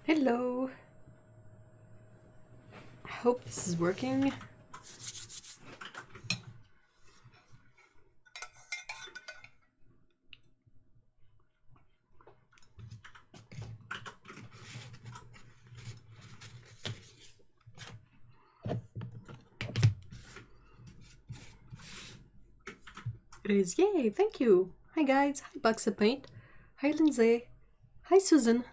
Hello. I hope this is working. It is. Yay, thank you. Hi guys. Hi Bucks of Paint. Hi Lindsay. Hi Susan.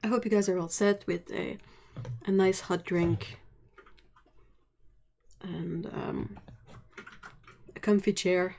I hope you guys are all set with a nice hot drink and a comfy chair.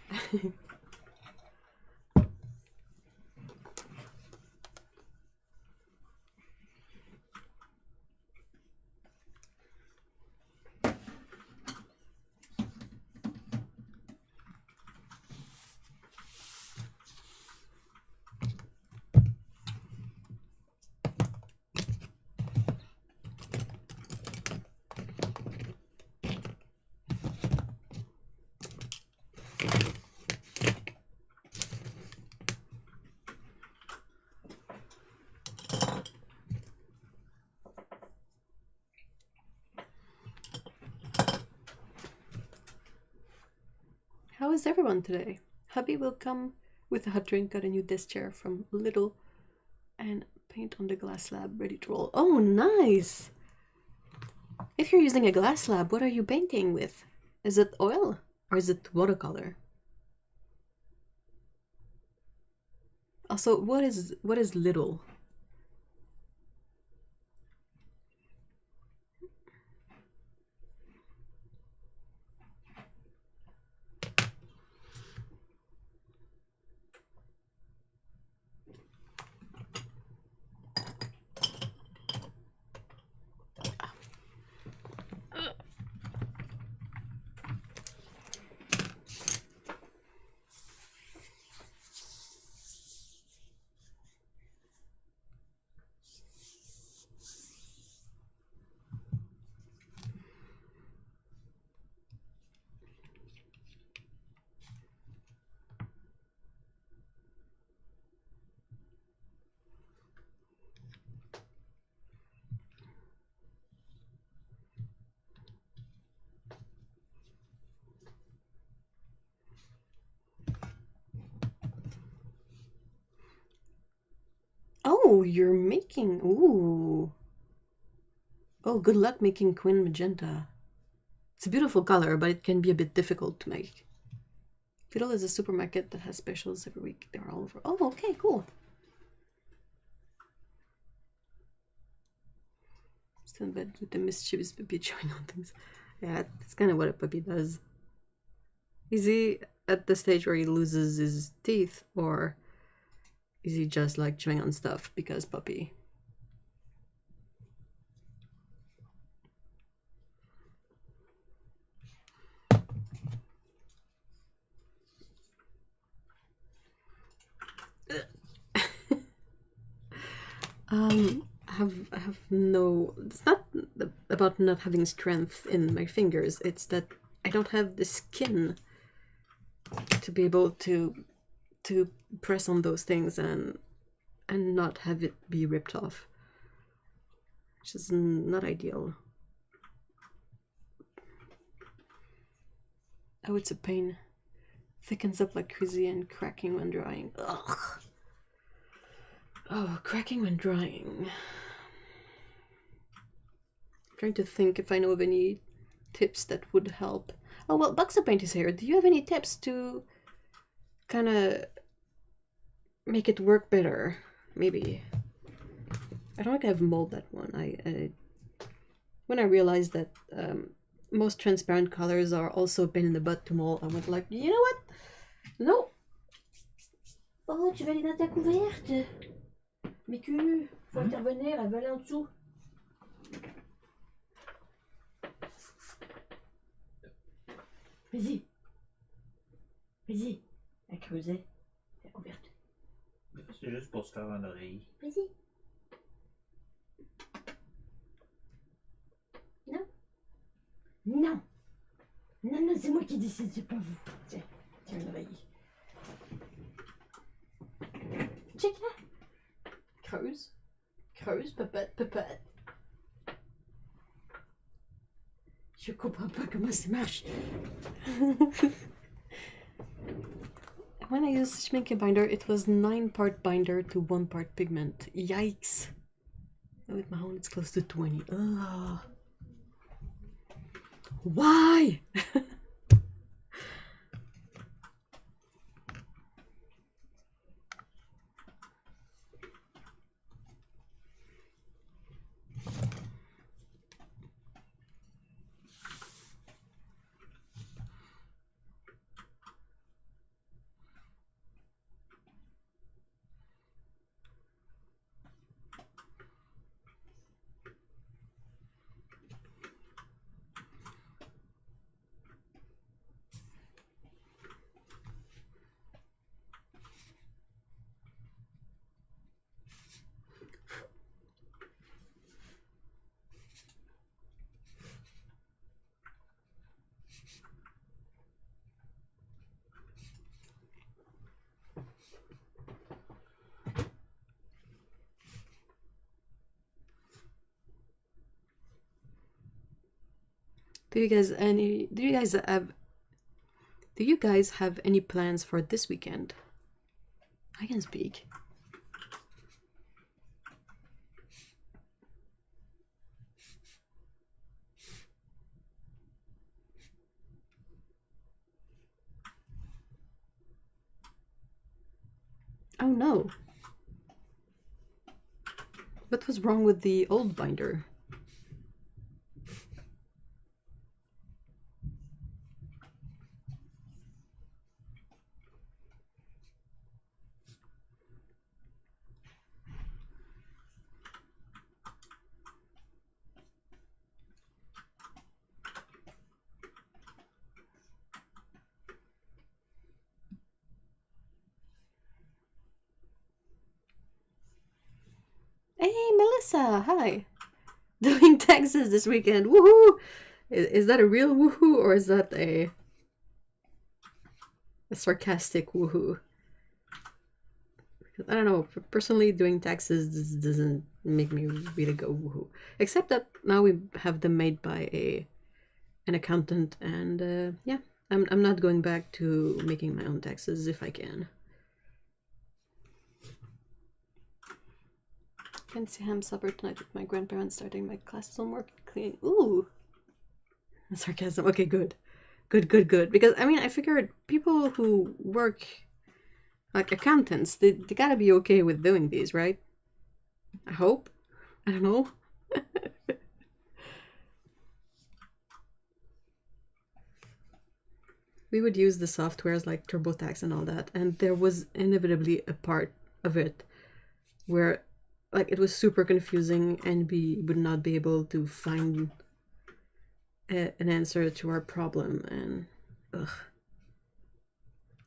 How is everyone today? Hubby will come with a hot drink, got a new desk chair from Little, and paint on the glass slab ready to roll. Oh, nice! If you're using a glass slab, what are you painting with? Is it oil or is it watercolor? Also, what is Little? Oh, you're making... Ooh. Oh, good luck making Queen Magenta. It's a beautiful color, but it can be a bit difficult to make. Fiddle is a supermarket that has specials every week. They're all over. Oh, okay, cool. Still in bed with the mischievous puppy chewing on things. Yeah, that's kind of what a puppy does. Is he at the stage where he loses his teeth, or is he just like chewing on stuff because puppy? have no, it's not about not having strength in my fingers, it's that I don't have the skin to be able to press on those things and not have it be ripped off, which is not ideal. Oh, it's a pain. Thickens up like crazy and cracking when drying. Ugh. Oh, cracking when drying. I'm trying to think if I know of any tips that would help. Oh, well, Bucks of Paint is here. Do you have any tips to kind of make it work better? Maybe. I don't think I've molded that one. When I realized that most transparent colors are also a pain in the butt to mold, I went like, you know what? No. Oh, tu vas aller dans ta couverte. Mais que, faut intervenir, elle va aller en dessous. Vas-y. Vas-y. Elle creusait la couverte. C'est juste pour se faire un oreille. Vas-y. Non. Non. Non, non, c'est moi qui décide, c'est pas vous. Tiens. Caturday. Check là. Creuse. Creuse, pépette, pépette. Je comprends pas comment ça marche. When I used Schminke binder, it was 9-part binder to 1-part pigment. Yikes. With my own, it's close to 20. Ugh. Why? Do you guys have any plans for this weekend? I can speak. Oh no. What was wrong with the old binder? Hey, Melissa, hi. Doing taxes this weekend. Woohoo! Is that a real woohoo or is that a sarcastic woohoo? I don't know. Personally, doing taxes doesn't make me really go woohoo. Except that now we have them made by an accountant, and yeah, I'm not going back to making my own taxes if I can. Fancy ham supper tonight with my grandparents, starting my classes, homework, cleaning. Ooh, sarcasm. Okay, good. Because I mean, I figured people who work like accountants, they gotta be okay with doing these, right? I hope. I don't know. We would use the softwares like TurboTax and all that, and there was inevitably a part of it where like it was super confusing and we would not be able to find an answer to our problem, and ugh.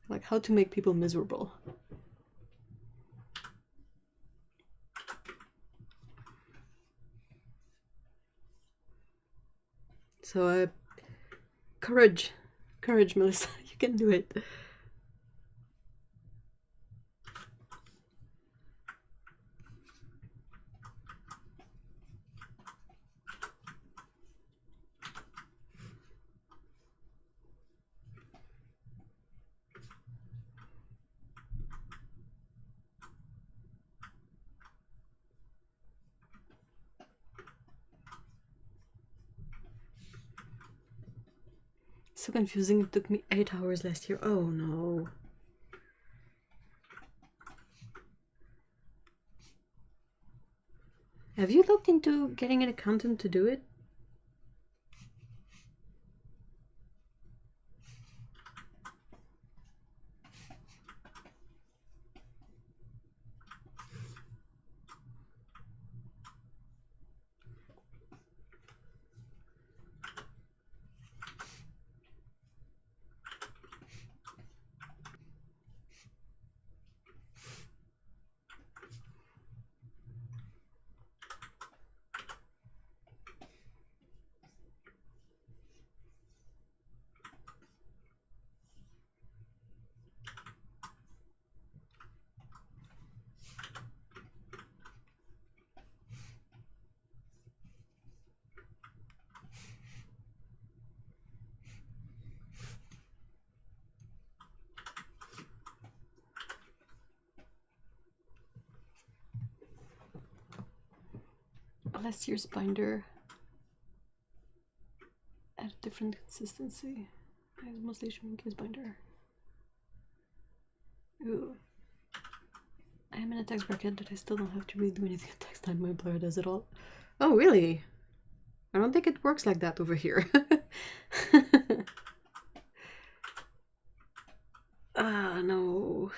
Like how to make people miserable. So courage, Melissa, you can do it. So confusing, it took me 8 hours last year. Oh no. Have you looked into getting an accountant to do it? last year's binder at a different consistency. It's mostly showing his binder. Ooh. I am in a tax bracket, but I still don't have to really do anything at tax time. My employer does it all. Oh, really? I don't think it works like that over here. Ah, no.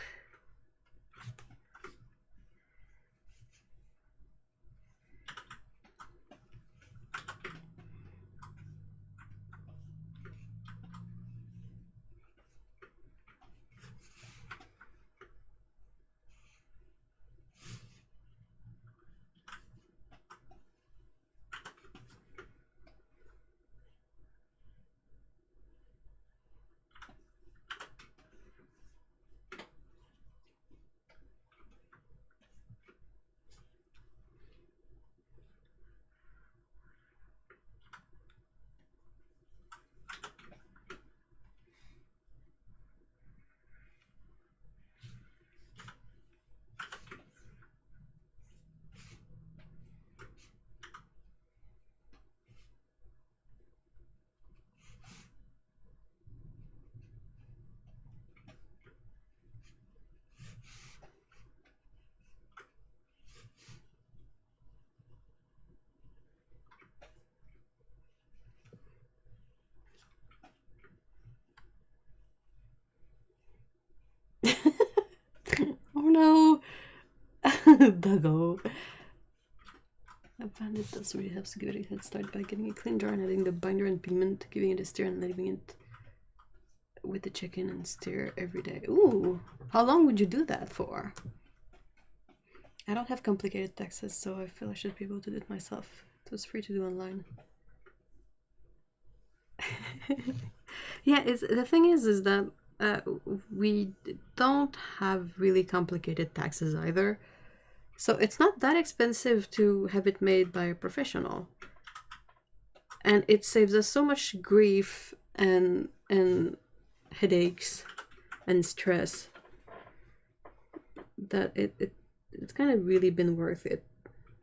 Oh no! Duggo. I found it does really helps to give it a head start by getting a clean jar and adding the binder and pigment, giving it a stir and leaving it with the chicken and stir every day. Ooh! How long would you do that for? I don't have complicated taxes, so I feel I should be able to do it myself. It was free to do online. Yeah, the thing is that we don't have really complicated taxes either. So it's not that expensive to have it made by a professional. And it saves us so much grief and headaches and stress that it's kind of really been worth it.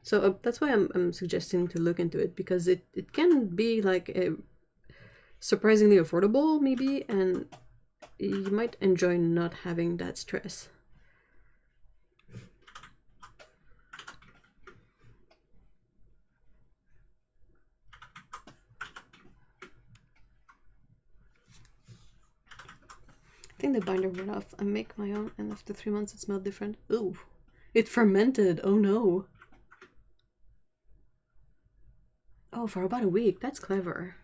So that's why I'm suggesting to look into it, because it can be like a surprisingly affordable maybe, and you might enjoy not having that stress. I think the binder went off. I make my own, and after 3 months it smelled different. Ooh, it fermented. Oh no. Oh, for about a week. That's clever.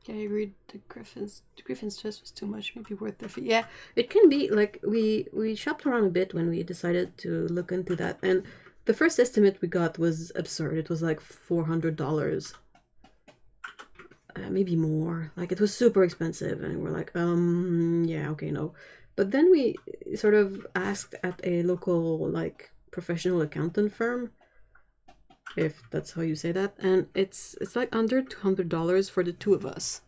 Yeah, I agreed. The Griffin's test was too much. Maybe worth the fee. Yeah, it can be. Like we shopped around a bit when we decided to look into that, and the first estimate we got was absurd. It was like $400, maybe more. Like it was super expensive, and we're like, yeah, okay, no. But then we sort of asked at a local like professional accountant firm, if that's how you say that, and it's like under $200 for the two of us.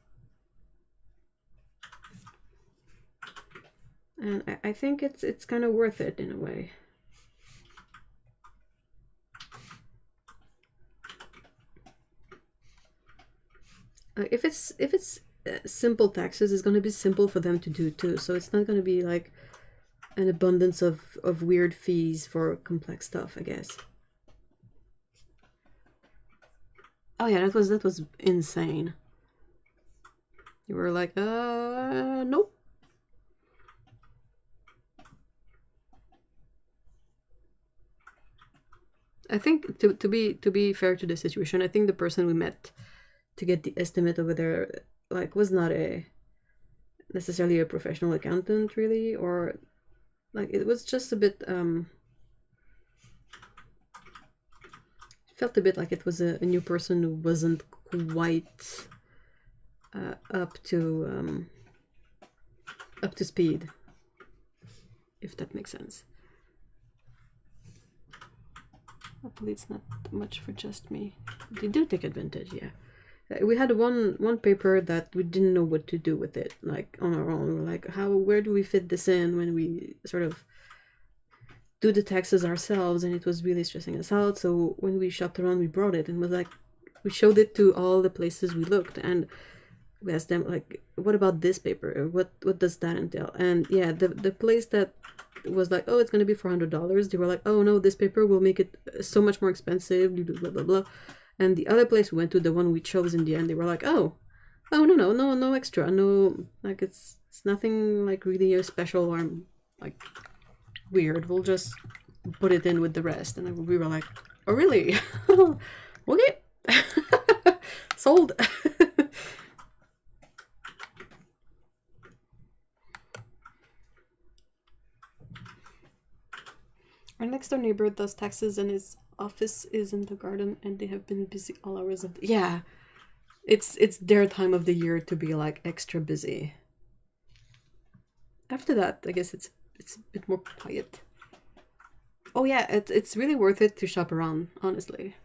And I think it's kind of worth it in a way. If it's simple taxes, it's going to be simple for them to do too, so it's not going to be like an abundance of weird fees for complex stuff, I guess. Oh yeah, that was insane. You were like, nope. I think to be fair to the situation, I think the person we met to get the estimate over there like was not necessarily a professional accountant really, or like it was just a bit felt a bit like it was a new person who wasn't quite up to speed, if that makes sense. Hopefully it's not much for just me. They do take advantage, yeah. We had one paper that we didn't know what to do with it, like on our own. We're like, where do we fit this in when we sort of do the taxes ourselves? And it was really stressing us out. So when we shopped around, we brought it and was like, we showed it to all the places we looked, and we asked them like, what about this paper? What does that entail? And yeah, the place that was like, oh, it's gonna be $400. They were like, oh no, this paper will make it so much more expensive. Blah blah blah. And the other place we went to, the one we chose in the end, they were like, oh no extra, no, like it's nothing like really special or like weird. We'll just put it in with the rest. And we were like, oh really? Okay, sold. Our next door neighbor does taxes and his office is in the garden, and they have been busy all hours of the— yeah, it's their time of the year to be like extra busy. After that, I guess it's a bit more quiet. Oh yeah, it's really worth it to shop around, honestly.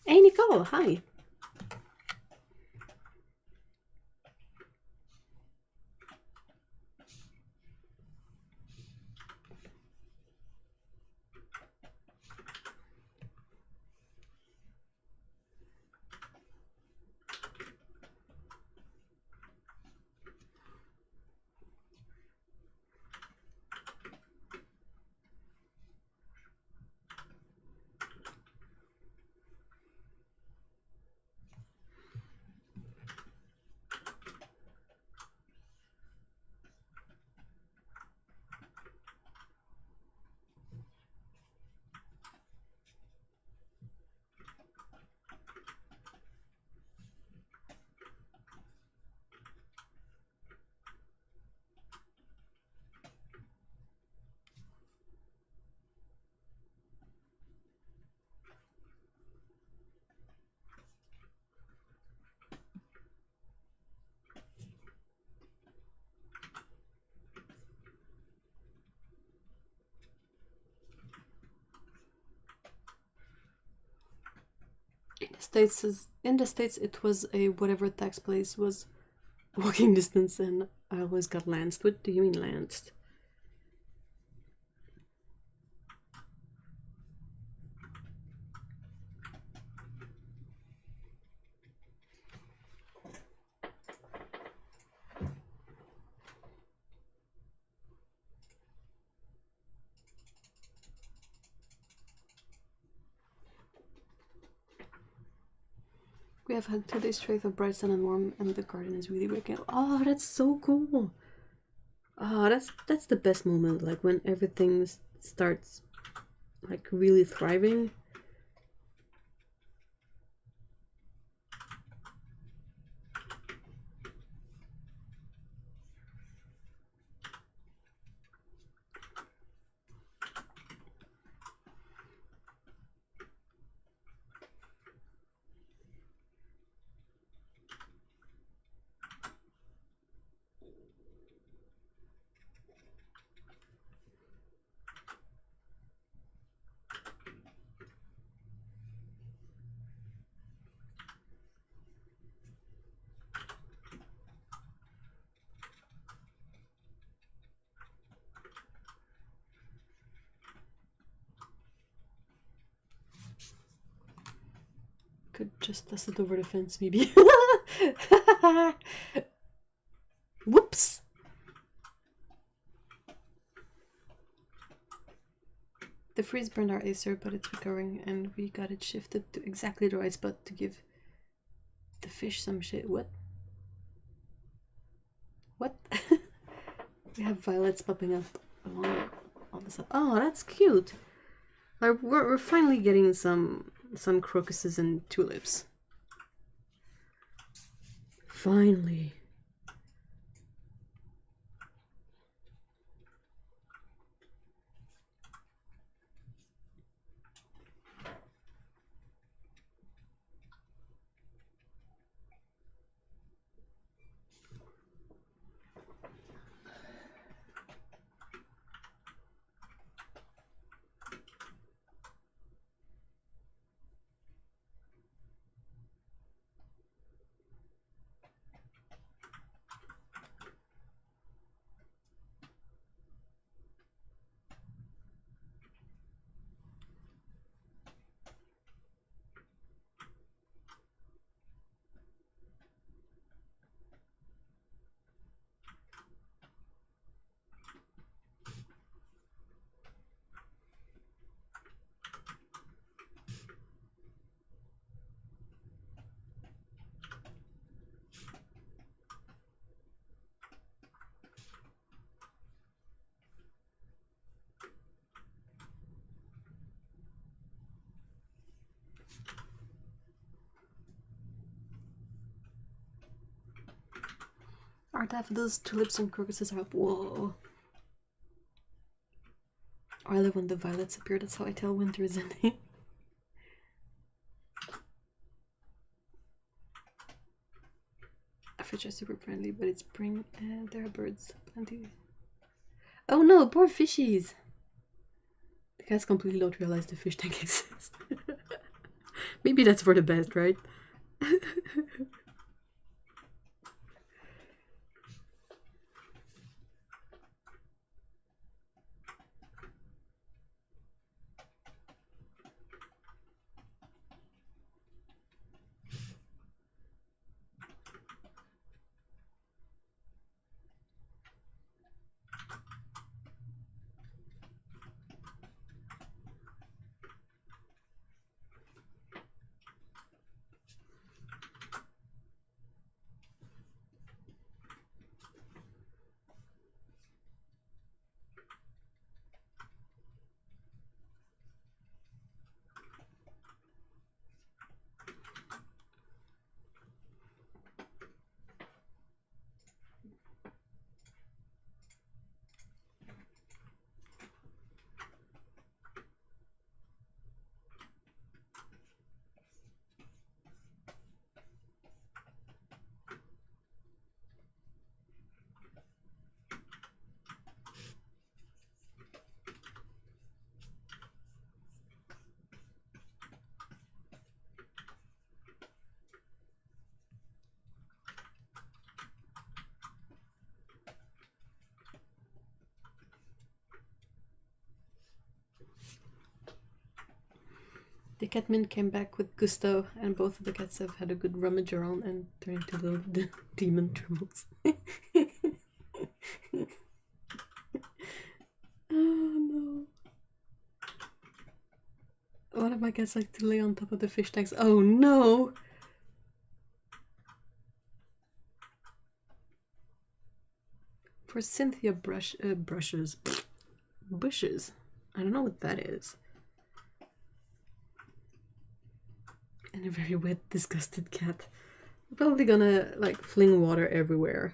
Hey Nicole, hi. In the States, it was a whatever tax place was walking distance, and I always got lanced. What do you mean lanced? We have had 2 days straight of bright sun and warm, and the garden is really waking up. Oh, that's so cool. Oh, that's the best moment, like when everything starts like really thriving. Could just toss it over the fence, maybe. Whoops! The freeze burned our Acer, but it's recovering, and we got it shifted to exactly the right spot to give the fish some shit. What? What? We have violets popping up along all this. Oh, that's cute. We're finally getting some crocuses and tulips. Finally. Our daffodils, tulips, and crocuses are up. Whoa. Oh, I love when the violets appear. That's how I tell winter is ending. Fish are super friendly, but it's spring and there are birds. Plenty. Oh no, poor fishies! The cats completely don't realize the fish tank exists. Maybe that's for the best, right? The catman came back with gusto, and both of the cats have had a good rummage around and turned into little demon trembles. Oh no. One of my cats likes to lay on top of the fish tanks. Oh no! For Cynthia bushes. I don't know what that is. And a very wet, disgusted cat. I'm probably gonna like fling water everywhere.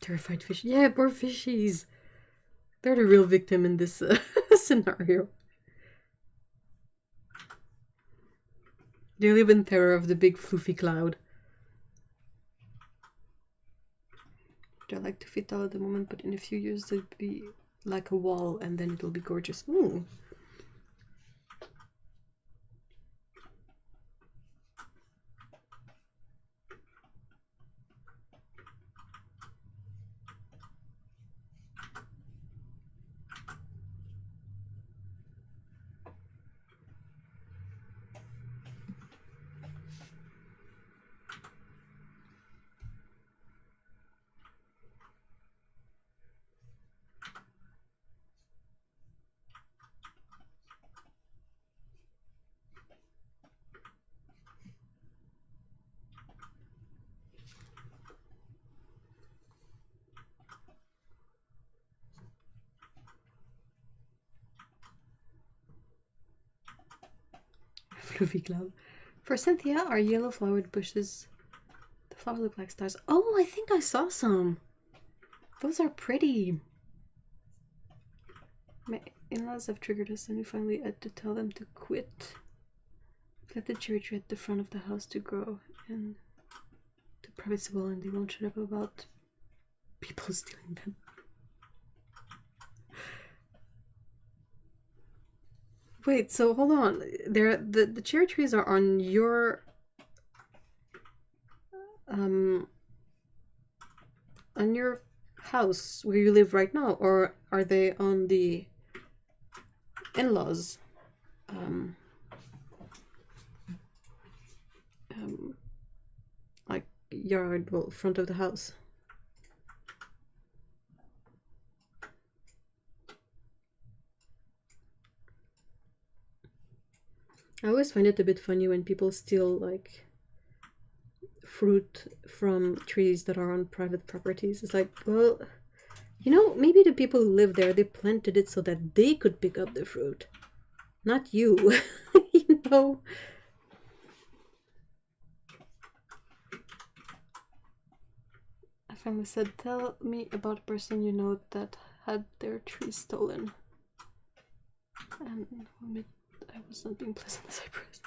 Terrified fish. Yeah, poor fishies. They're the real victim in this scenario. They live in terror of the big floofy cloud. They're like 2 feet tall at the moment, but in a few years they'll be like a wall and then it'll be gorgeous. Ooh. Floofy cloud. For Cynthia, our yellow flowered bushes, the flowers look like stars. Oh, I think I saw some. Those are pretty. My in-laws have triggered us and we finally had to tell them to quit. Let the cherry tree at the front of the house to grow and to privacy well, and they won't shut up about people stealing them. Wait, so hold on. The cherry trees are on your house where you live right now, or are they on the in-laws like yard, well, front of the house? I always find it a bit funny when people steal like fruit from trees that are on private properties. It's like, well, you know, maybe the people who live there, they planted it so that they could pick up the fruit, not you. You know. I finally said, tell me about a person you know that had their tree stolen. And I was not being pleasant as I pressed.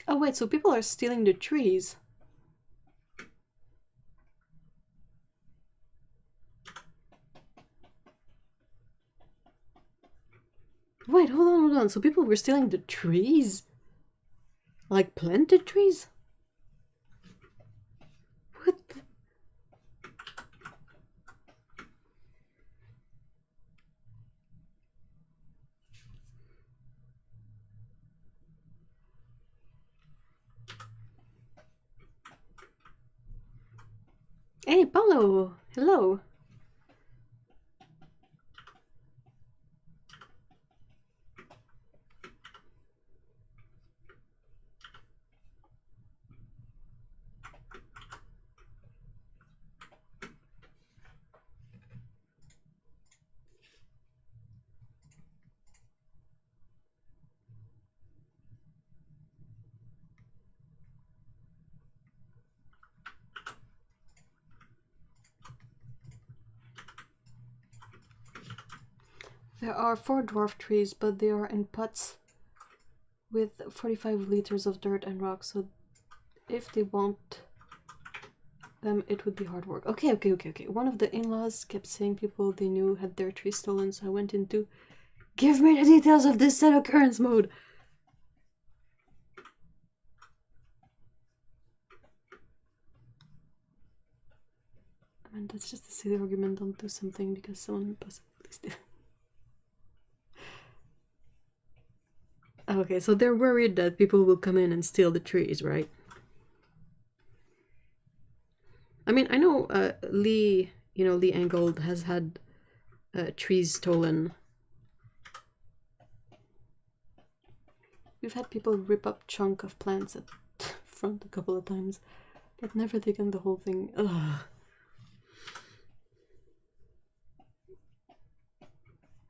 Oh wait, so people are stealing the trees. Wait, hold on. So people were stealing the trees? Like planted trees? What the... Hey, Paulo! Hello! There are 4 dwarf trees, but they are in pots with 45 liters of dirt and rock, so if they want them, it would be hard work. Okay. One of the in-laws kept saying people they knew had their tree stolen, so I went into give me the details of this set occurrence mode. I mean, that's just a silly argument. Don't do something because someone possibly did. Okay, so they're worried that people will come in and steal the trees, right? I mean, I know Lee Angold has had trees stolen. We've had people rip up chunk of plants at front a couple of times, but never taken the whole thing. Ugh.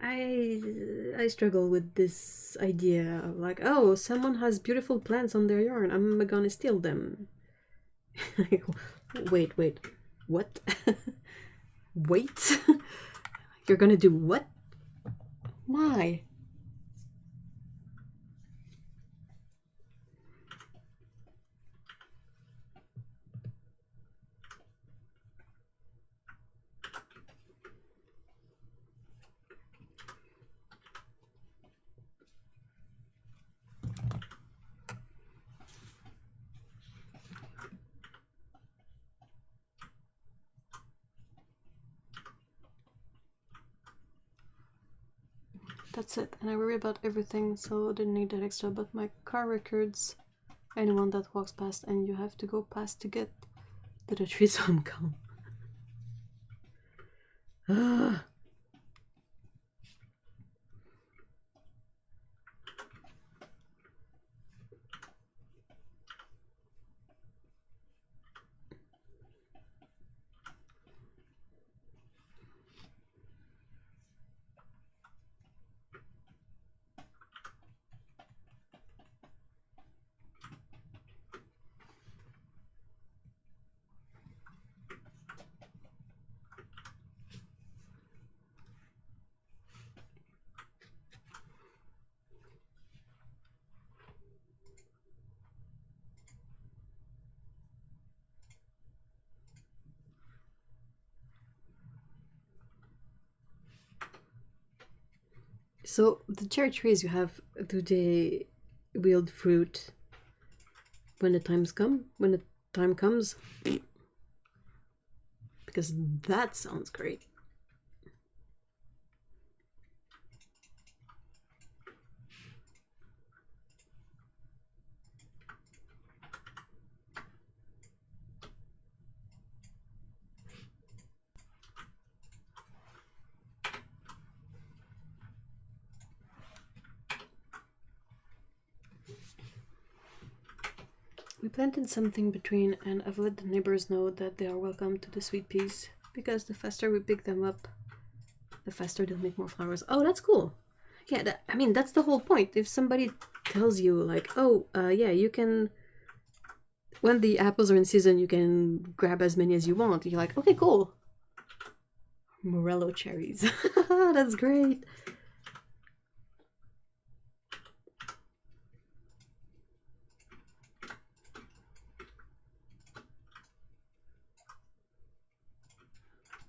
I struggle with this idea of like, oh, someone has beautiful plants on their yard, I'm gonna steal them. Wait, what? Wait? You're gonna do what? Why? That's it, and I worry about everything, so I didn't need that extra, but my car records anyone that walks past, and you have to go past to get to the tree, so I'm calm. So the cherry trees you have, do they wield fruit when the time comes, because that sounds great. We planted something between, and I've let the neighbors know that they are welcome to the sweet peas, because the faster we pick them up, the faster they'll make more flowers. Oh, that's cool. Yeah, I mean, that's the whole point. If somebody tells you, like, oh, yeah, you can, when the apples are in season, you can grab as many as you want. You're like, okay, cool. Morello cherries. That's great.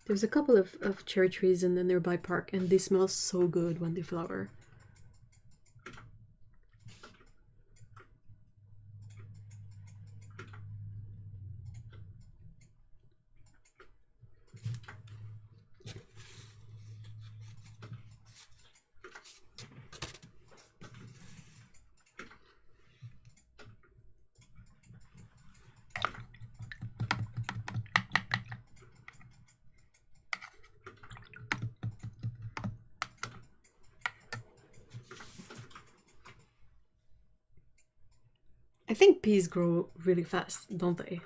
There's a couple of cherry trees in the nearby park, and they smell so good when they flower. I think peas grow really fast, don't they?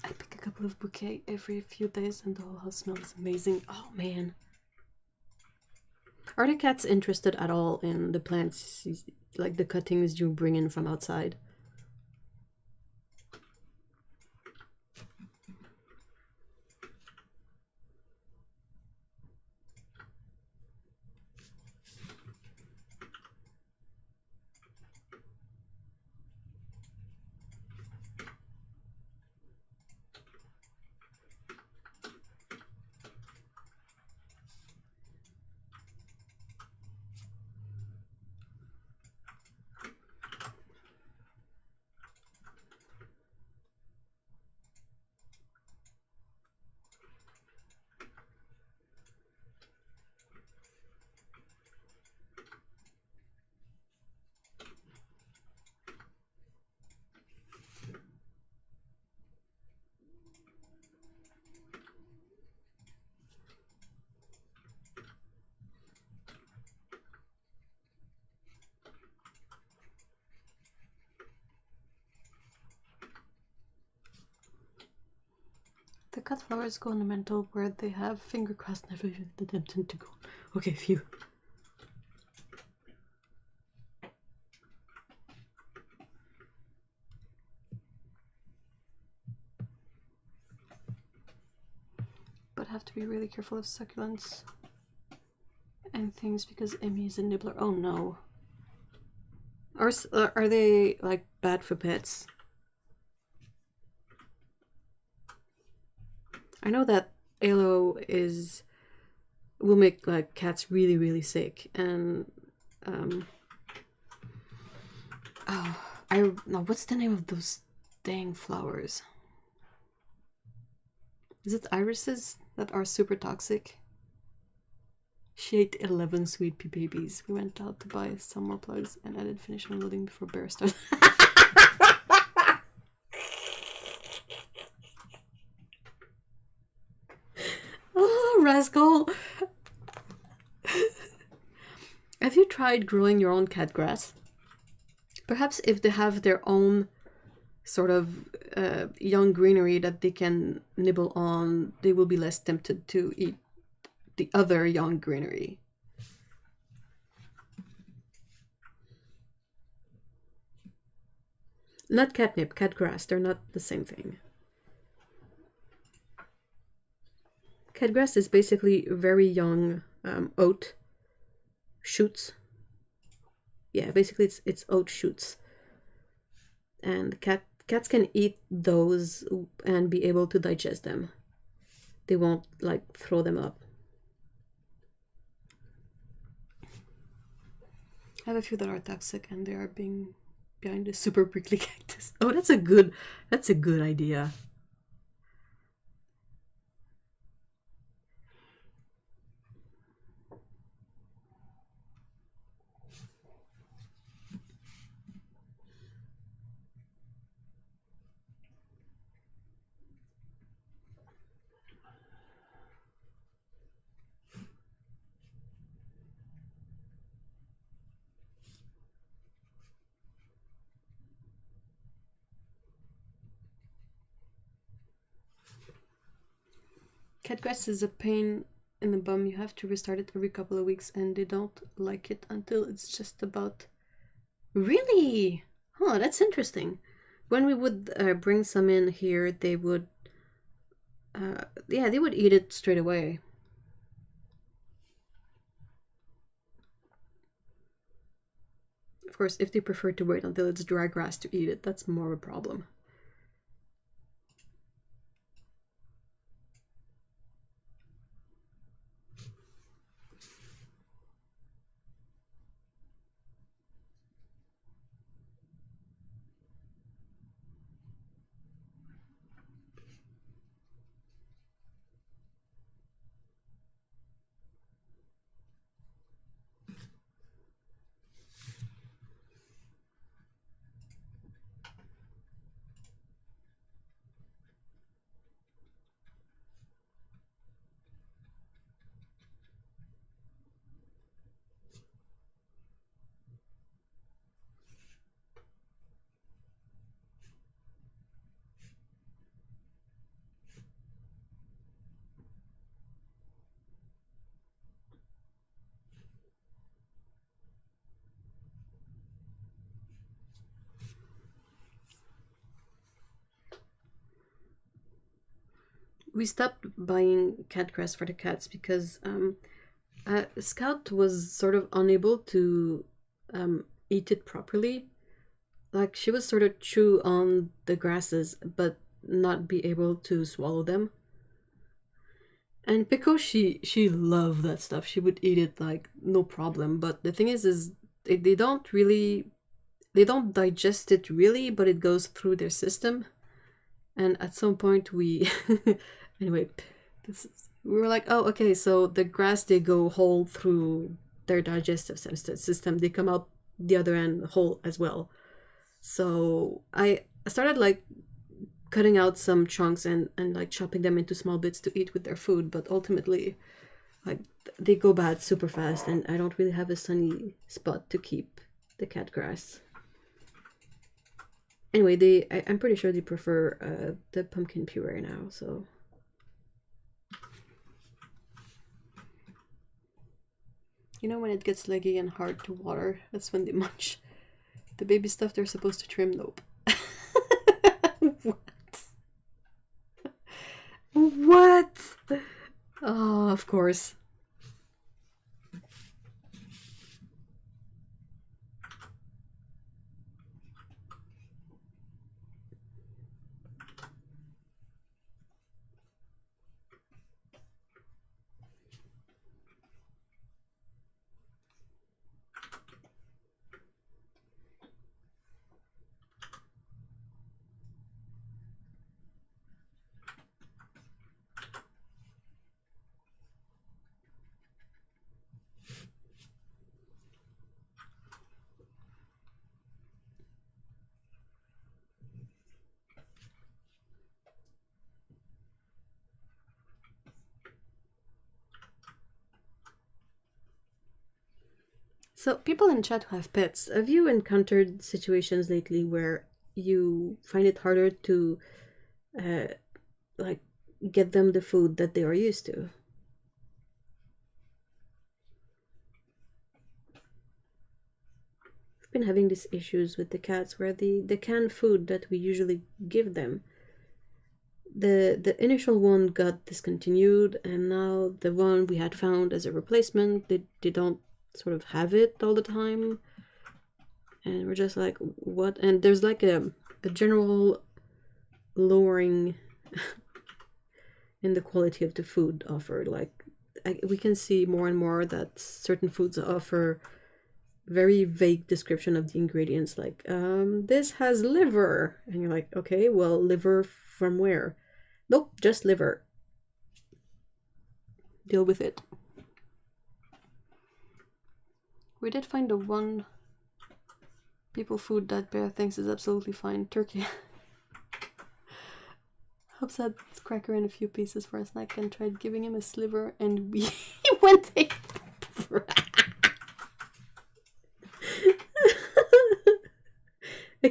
I pick a couple of bouquets every few days and the whole house smells amazing. Oh man. Are the cats interested at all in the plants, like the cuttings you bring in from outside? The cut flowers go ornamental where they have finger crossed never even attempted to go. Okay, phew. But have to be really careful of succulents and things because Emmy is a nibbler. Oh no. Are they like bad for pets? I know that aloe will make like cats really really sick, and what's the name of those dang flowers? Is it irises that are super toxic? She ate 11 sweet pea babies. We went out to buy some more plugs and I didn't finish unloading before bear started. Oh, rascal! Have you tried growing your own cat grass? Perhaps if they have their own sort of young greenery that they can nibble on, they will be less tempted to eat the other young greenery. Not catnip, catgrass. They're not the same thing. Catgrass is basically very young oat shoots. Yeah, basically it's oat shoots. And cats can eat those and be able to digest them. They won't like throw them up. I have a few that are toxic and they are being behind a super prickly cactus. Oh, that's a good idea. Catgrass is a pain in the bum. You have to restart it every couple of weeks and they don't like it until it's just about... Really? Huh, that's interesting. When we would bring some in here, they would... yeah, they would eat it straight away. Of course, if they prefer to wait until it's dry grass to eat it, that's more of a problem. We stopped buying cat grass for the cats because Scout was sort of unable to eat it properly. Like she would sort of chew on the grasses but not be able to swallow them. And because she loved that stuff, she would eat it like no problem. But the thing is they don't really, they don't digest it really, but it goes through their system. And at some point we anyway, we were like, oh, okay, so the grass, they go whole through their digestive system, they come out the other end whole as well. So I started like cutting out some chunks and like chopping them into small bits to eat with their food, but ultimately like they go bad super fast and I don't really have a sunny spot to keep the cat grass. Anyway, I'm pretty sure they prefer the pumpkin puree now, so. You know when it gets leggy and hard to water, that's when they munch. The baby stuff they're supposed to trim, nope. What? What? Oh, of course. So, people in chat who have pets, have you encountered situations lately where you find it harder to, uh, like, get them the food that they are used to? I've been having these issues with the cats where the canned food that we usually give them, the initial one got discontinued, and now the one we had found as a replacement, they don't sort of have it all the time. And we're just like, what? And there's like a general lowering in the quality of the food offered. Like, we can see more and more that certain foods offer very vague description of the ingredients, like, this has liver. And you're like, okay, well, liver from where? Nope, just liver. Deal with it. We did find the one people food that Bear thinks is absolutely fine. Turkey. Hops had cracker in a few pieces for a snack and tried giving him a sliver, and he went a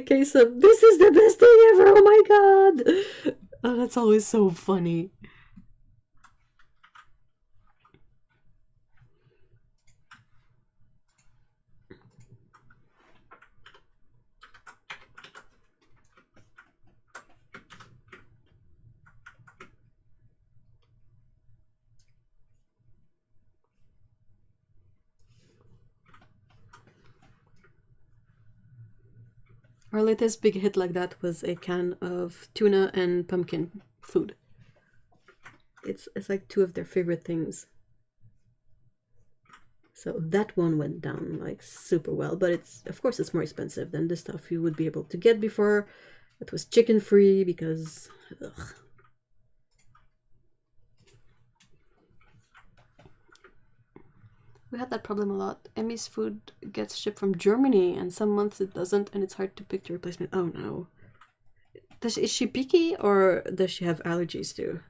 case of, this is the best thing ever, oh my god! Oh, that's always so funny. Our latest big hit like that was a can of tuna and pumpkin food. It's like two of their favorite things. So that one went down like super well, but it's, of course, it's more expensive than the stuff you would be able to get before. It was chicken free because, ugh. We had that problem a lot. Emmy's food gets shipped from Germany, and some months it doesn't, and it's hard to pick the replacement. Oh no. Is she picky, or does she have allergies too?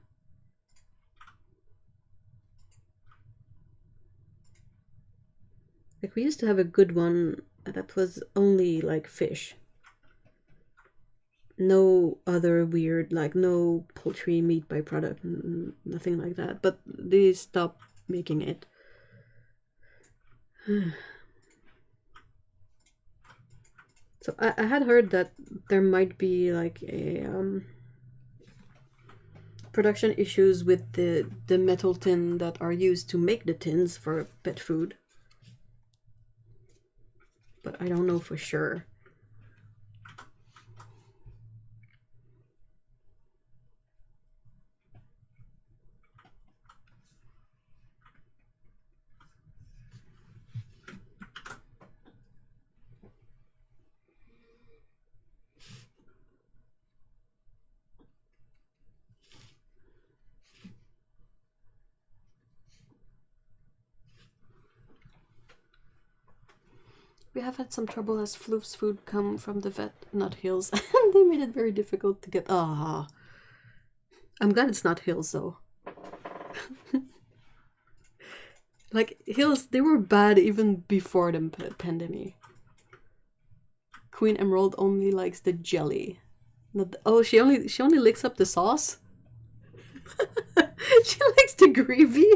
Like, we used to have a good one that was only like fish. No other weird, like no poultry meat byproduct, nothing like that. But they stopped making it. So I had heard that there might be like a production issues with the metal tin that are used to make the tins for pet food, but I don't know for sure. We have had some trouble as Floof's food come from the vet, not Hills, and they made it very difficult to get. Ah, I'm glad it's not Hills though. Like, Hills, they were bad even before the pandemic. Queen Emerald only likes the jelly. Oh, she only licks up the sauce. She likes the gravy.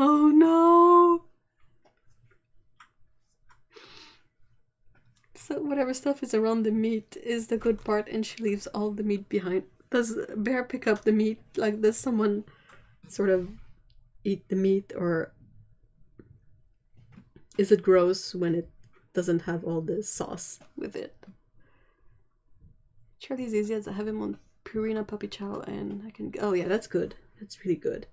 Oh no. So whatever stuff is around the meat is the good part, and she leaves all the meat behind. Does Bear pick up the meat? Like, does someone sort of eat the meat, or is it gross when it doesn't have all the sauce with it? Charlie's easy as I have him on Purina Puppy Chow, and I can. Oh yeah, that's good. That's really good.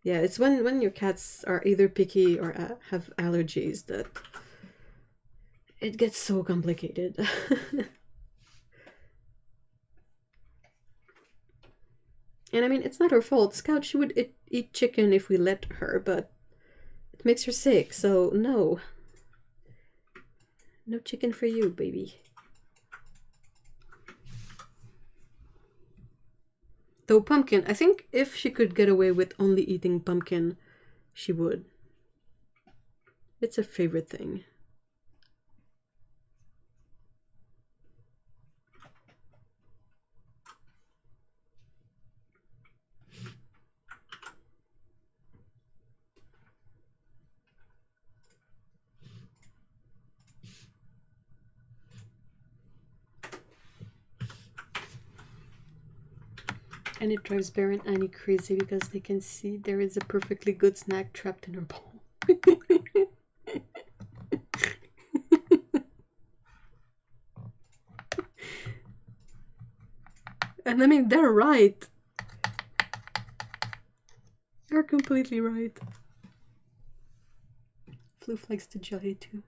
Yeah, it's when your cats are either picky or have allergies that it gets so complicated. And I mean, it's not her fault. Scout, she would eat chicken if we let her, but it makes her sick, so no. No chicken for you, baby. Though pumpkin, I think if she could get away with only eating pumpkin, she would. It's a favorite thing. And it drives Bear and Annie crazy because they can see there is a perfectly good snack trapped in her bowl. And I mean, they're right. They're completely right. Floof likes to jelly too.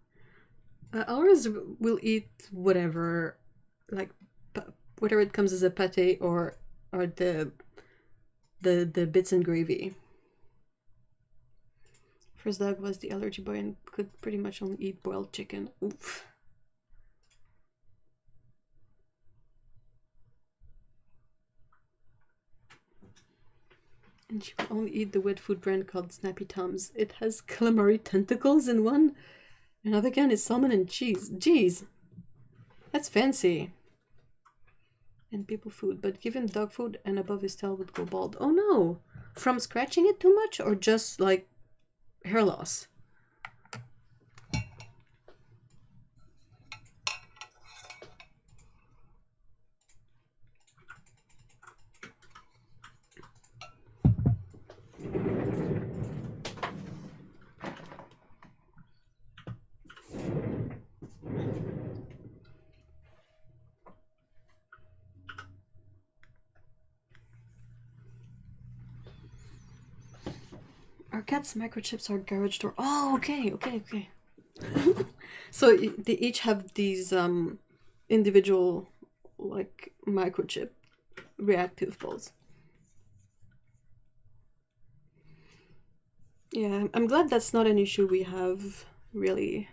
Ours will eat whatever, like whatever it comes as a pate or the bits and gravy. First dog was the allergy boy and could pretty much only eat boiled chicken. Oof. And she will only eat the wet food brand called Snappy Tums. It has calamari tentacles in one. Another can is salmon and cheese. Jeez. That's fancy. And people food, but given dog food and above his tail would go bald. Oh no! From scratching it too much or just like hair loss? Our cat's microchips are garage door. Oh, okay. So they each have these individual like microchip reactive balls. Yeah, I'm glad that's not an issue we have, really.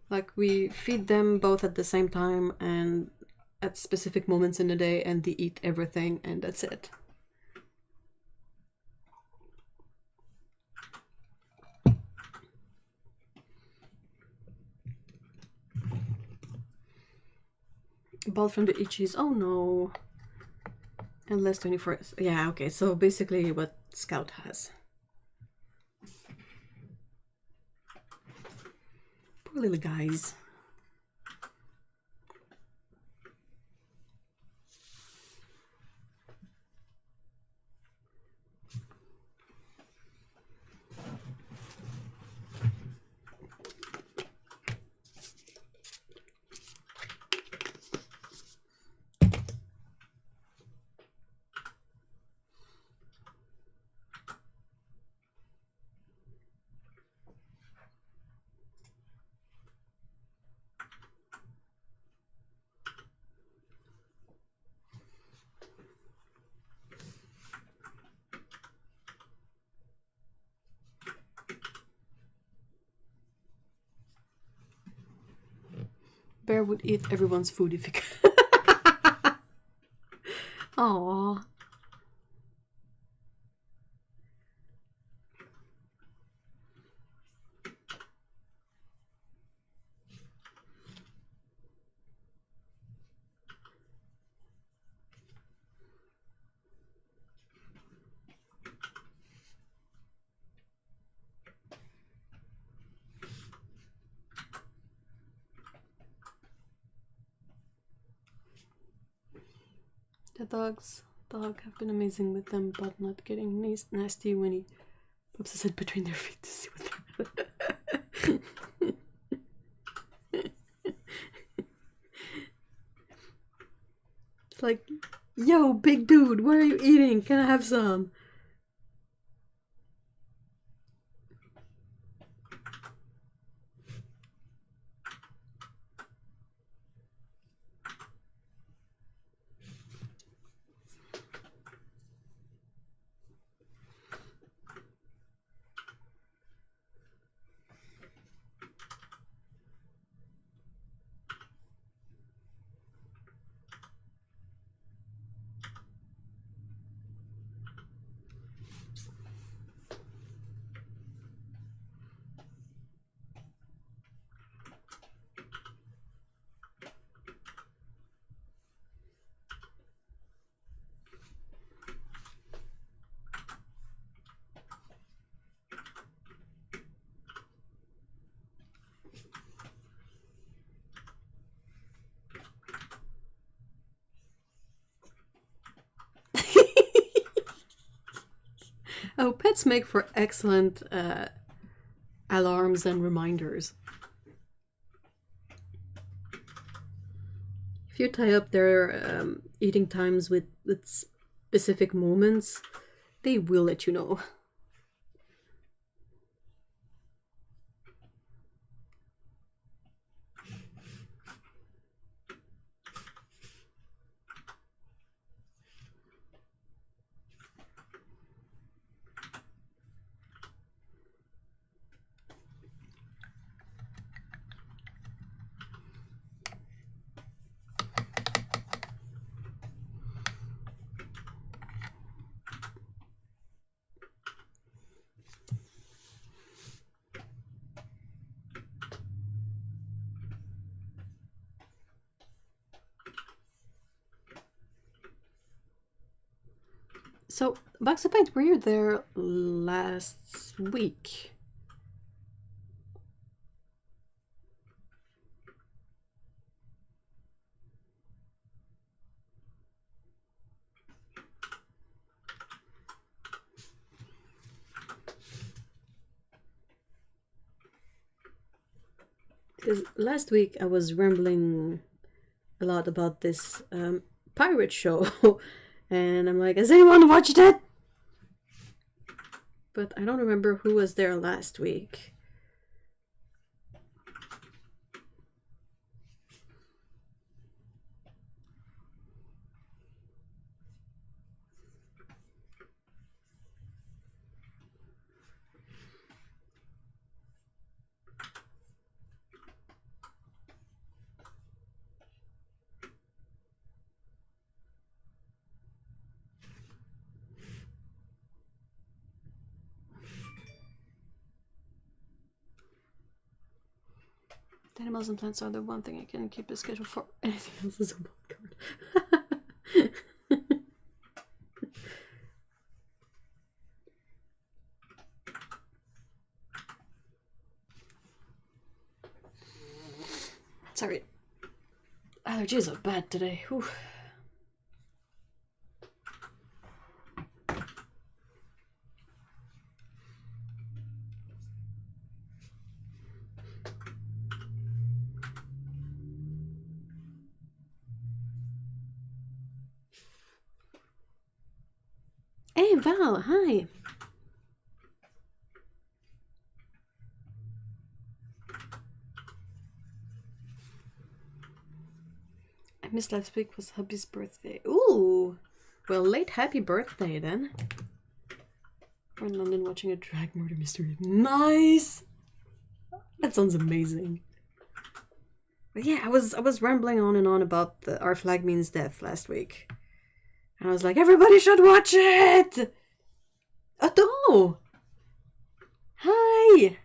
Like, we feed them both at the same time and at specific moments in the day, and they eat everything, and that's it. Bald from the itchies. Oh no. And less 24. Yeah, okay, so basically what Scout has. Poor little guys. Bear would eat everyone's food if he could. Aww. The dog have been amazing with them, but not getting nasty when he pops his head between their feet to see what they're. It's like, yo, big dude, what are you eating? Can I have some? Oh, pets make for excellent alarms and reminders. If you tie up their eating times with specific moments, they will let you know. So, Bugs a Pint, were you there last week? Because last week I was rambling a lot about this pirate show, and I'm like, has anyone watched it? But I don't remember who was there last week. Animals and plants are the one thing I can keep a schedule for. Anything else is a wild card. Sorry. Allergies are bad today. Whew. Hey Val, hi. I missed last week was hubby's birthday. Ooh, well, late happy birthday then. We're in London watching a drag murder mystery. Nice. That sounds amazing. But yeah, I was rambling on and on about Our Flag Means Death last week. And I was like, everybody should watch it! Otto! Hi!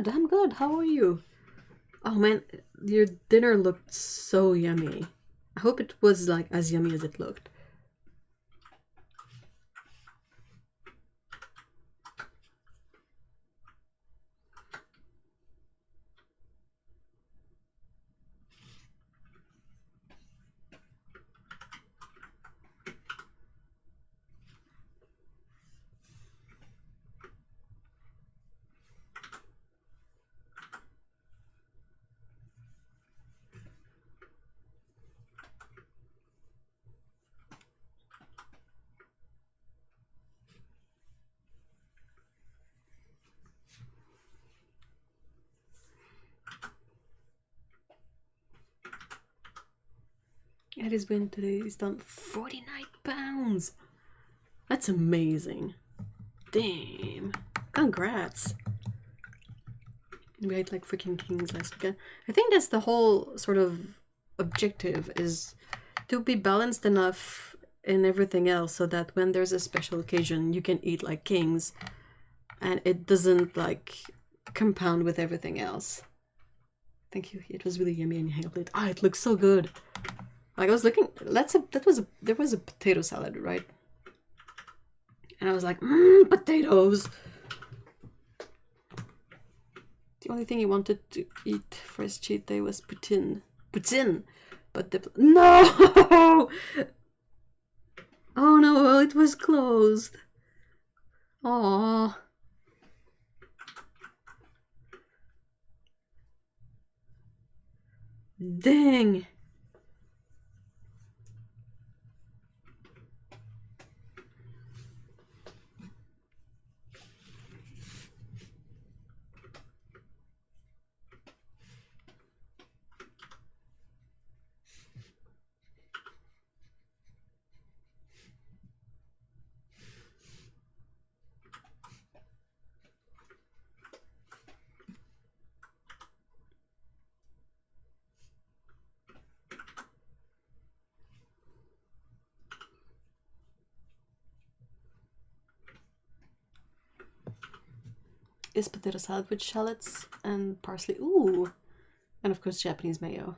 I'm good. How are you? Oh man, your dinner looked so yummy. I hope it was like as yummy as it looked. It has been today. He's done 49 pounds. That's amazing. Damn. Congrats. We ate like freaking kings last weekend. I think that's the whole sort of objective is to be balanced enough in everything else so that when there's a special occasion you can eat like kings and it doesn't like compound with everything else. Thank you. It was really yummy and handled it. Ah, it looks so good. Like I was looking, there was a potato salad, right? And I was like, potatoes. The only thing he wanted to eat for his cheat day was poutine. But no! Oh no, it was closed. Aww. Dang. Is potato salad with shallots and parsley. Ooh. And of course Japanese mayo.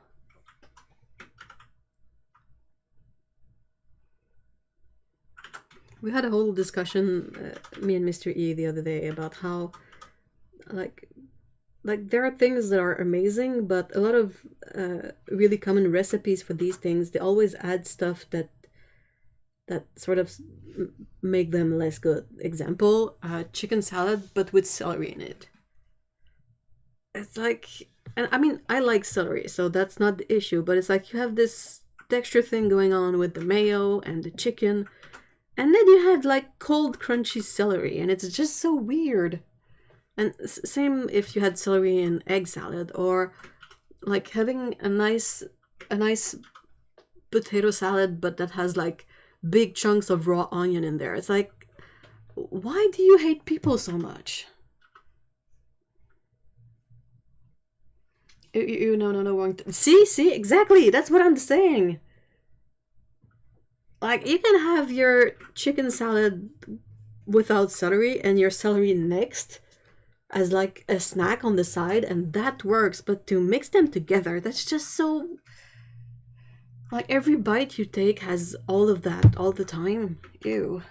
We had a whole discussion, me and Mr. E, the other day about how like there are things that are amazing, but a lot of really common recipes for these things, they always add stuff that sort of make them less good. Example, chicken salad, but with celery in it. It's like, and I mean, I like celery, so that's not the issue, but it's like you have this texture thing going on with the mayo and the chicken, and then you had like cold, crunchy celery, and it's just so weird. And same if you had celery in egg salad, or like having a nice potato salad, but that has like big chunks of raw onion in there. It's like, why do you hate people so much? No, wrong. See, exactly. That's what I'm saying. Like, you can have your chicken salad without celery and your celery next as like a snack on the side, and that works. But to mix them together, that's just so... Like, every bite you take has all of that all the time. Ew.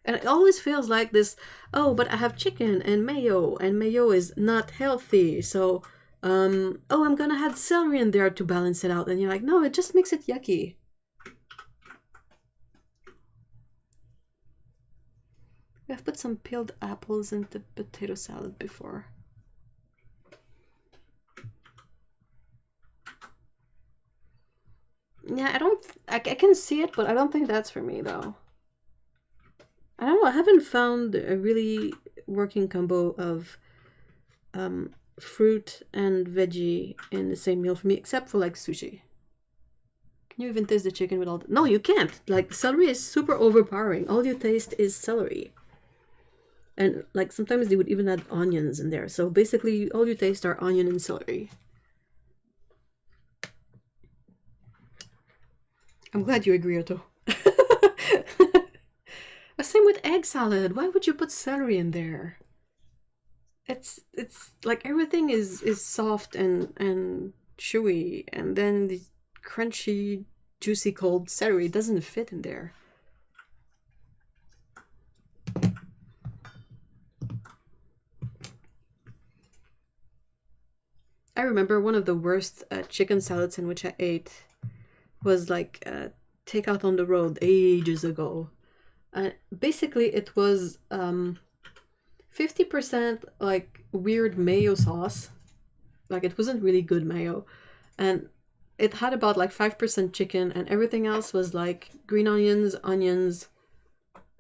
And it always feels like this, oh, but I have chicken and mayo is not healthy, so, oh, I'm gonna add celery in there to balance it out. And you're like, no, it just makes it yucky. I've put some peeled apples into potato salad before. Yeah, I can see it, but I don't think that's for me, though. I don't know, I haven't found a really working combo of fruit and veggie in the same meal for me, except for, like, sushi. Can you even taste the chicken with all the... No, you can't! Like, celery is super overpowering. All you taste is celery. And, like, sometimes they would even add onions in there. So, basically, all you taste are onion and celery. I'm glad you agree, Otto. Same with egg salad. Why would you put celery in there? It's like everything is soft and chewy, and then the crunchy, juicy, cold celery doesn't fit in there. I remember one of the worst chicken salads in which I ate was like takeout on the road ages ago. Basically, it was 50% like weird mayo sauce. Like, it wasn't really good mayo. And it had about like 5% chicken, and everything else was like green onions,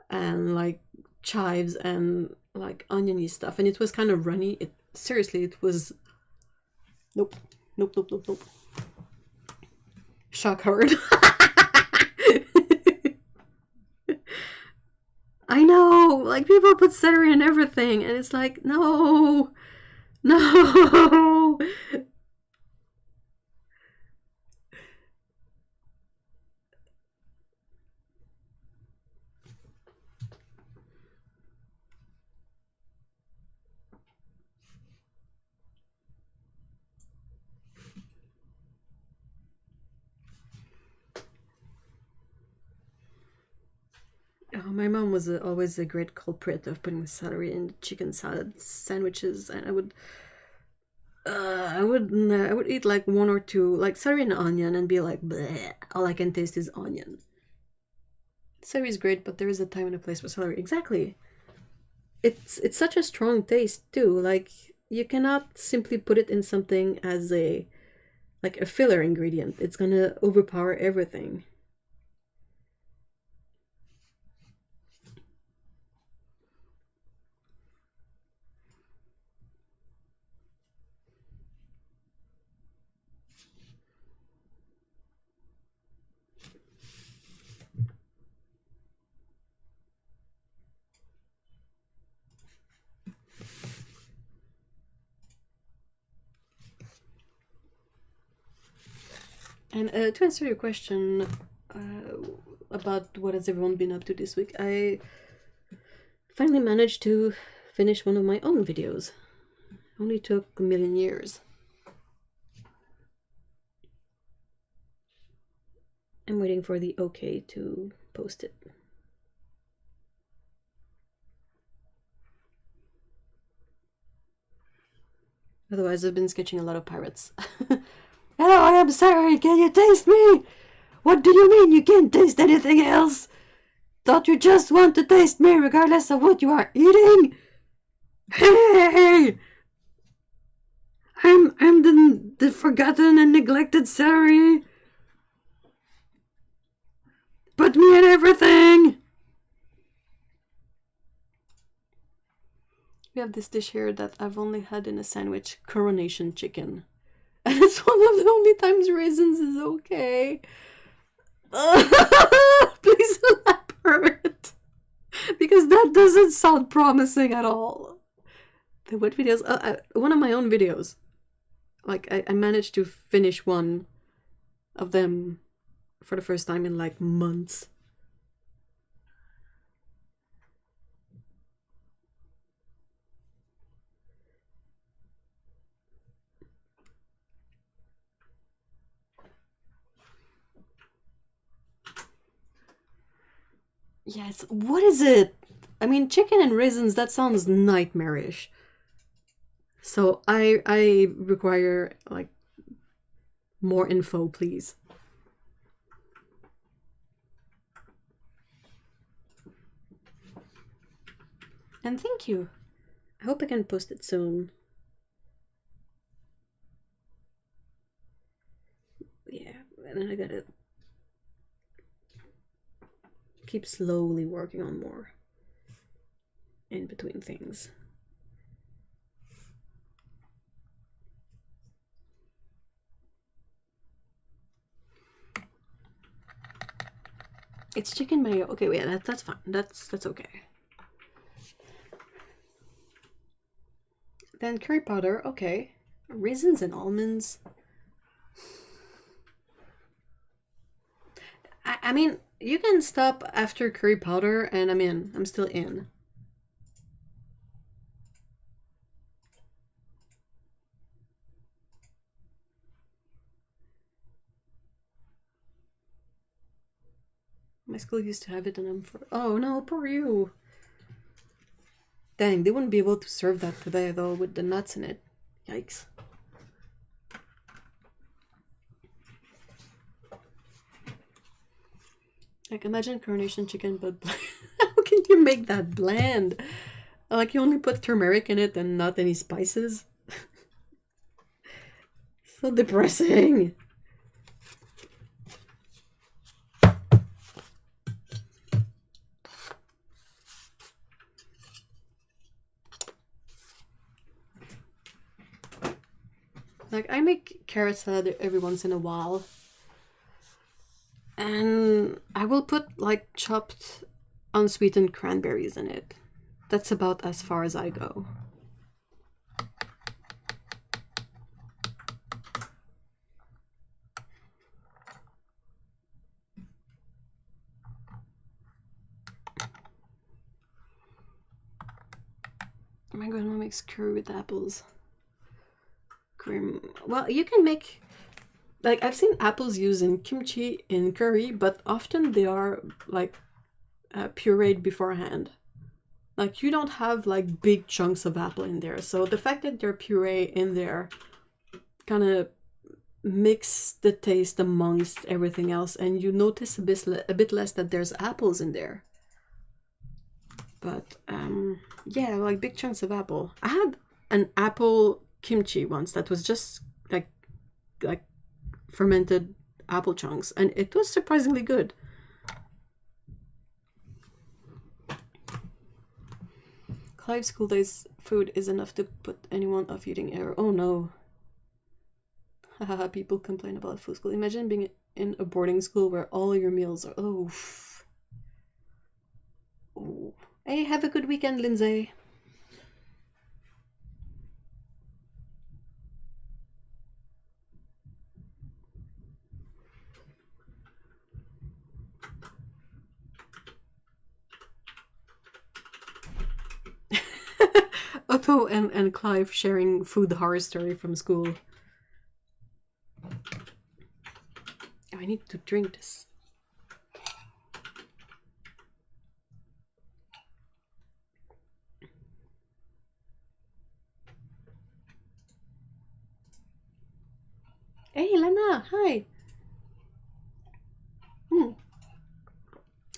and like chives and like oniony stuff. And it was kind of runny. Seriously, it was... Nope. Shock hard. I know, like, people put celery in everything, and it's like, no. My mom was always a great culprit of putting celery in chicken salad sandwiches, and I would eat like one or two, like celery and onion, and be like, bleh, all I can taste is onion. Celery is great, but there is a time and a place for celery. Exactly. It's such a strong taste too. Like you cannot simply put it in something as a filler ingredient. It's gonna overpower everything. And to answer your question about what has everyone been up to this week, I finally managed to finish one of my own videos. Only took a million years. I'm waiting for the okay to post it. Otherwise, I've been sketching a lot of pirates. Hello, I am sorry, can you taste me? What do you mean you can't taste anything else? Don't you just want to taste me regardless of what you are eating? Hey! I'm the forgotten and neglected celery. Put me in everything! We have this dish here that I've only had in a sandwich, coronation chicken. And it's one of the only times raisins is okay. Please elaborate. Because that doesn't sound promising at all. The what videos? One of my own videos. Like, I managed to finish one of them for the first time in like months. Yes, what is it? I mean, chicken and raisins, that sounds nightmarish. So I require like more info, please. And thank you. I hope I can post it soon. Yeah, and then I gotta keep slowly working on more in between things. It's chicken mayo. Okay, yeah, that's fine. That's okay. Then curry powder. Okay, raisins and almonds. I mean, you can stop after curry powder, and I'm in. I'm still in. My school used to have it, and I'm for. Oh no, poor you. Dang, they wouldn't be able to serve that today though with the nuts in it. Yikes. Like, imagine coronation chicken, but how can you make that bland? Like, you only put turmeric in it and not any spices? So depressing. Like, I make carrot salad every once in a while. And I will put like chopped unsweetened cranberries in it. That's about as far as I go. My grandma makes curry with apples. Cream. Well, you can make, like, I've seen apples used in kimchi in curry, but often they are like pureed beforehand. Like, you don't have like big chunks of apple in there, so the fact that they're puree in there kind of mix the taste amongst everything else, and you notice a bit less that there's apples in there. But yeah, like big chunks of apple. I had an apple kimchi once that was just like fermented apple chunks, and it was surprisingly good. Clive's school days food is enough to put anyone off eating ever. Oh no. Haha, people complain about food school. Imagine being in a boarding school where all your meals are... Oh. Oh. Hey, have a good weekend, Lindsay. Otto and Clive sharing food horror story from school. Oh, I need to drink this. Hey, Lena, hi.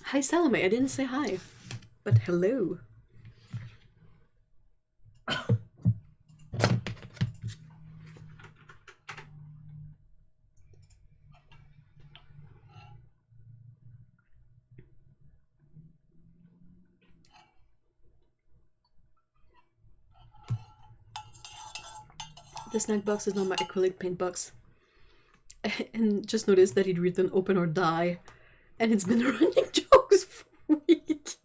Hi, Salome. I didn't say hi, but hello. The snack box is not my acrylic paint box. And just noticed that he'd written open or die. And it's been running jokes for a week.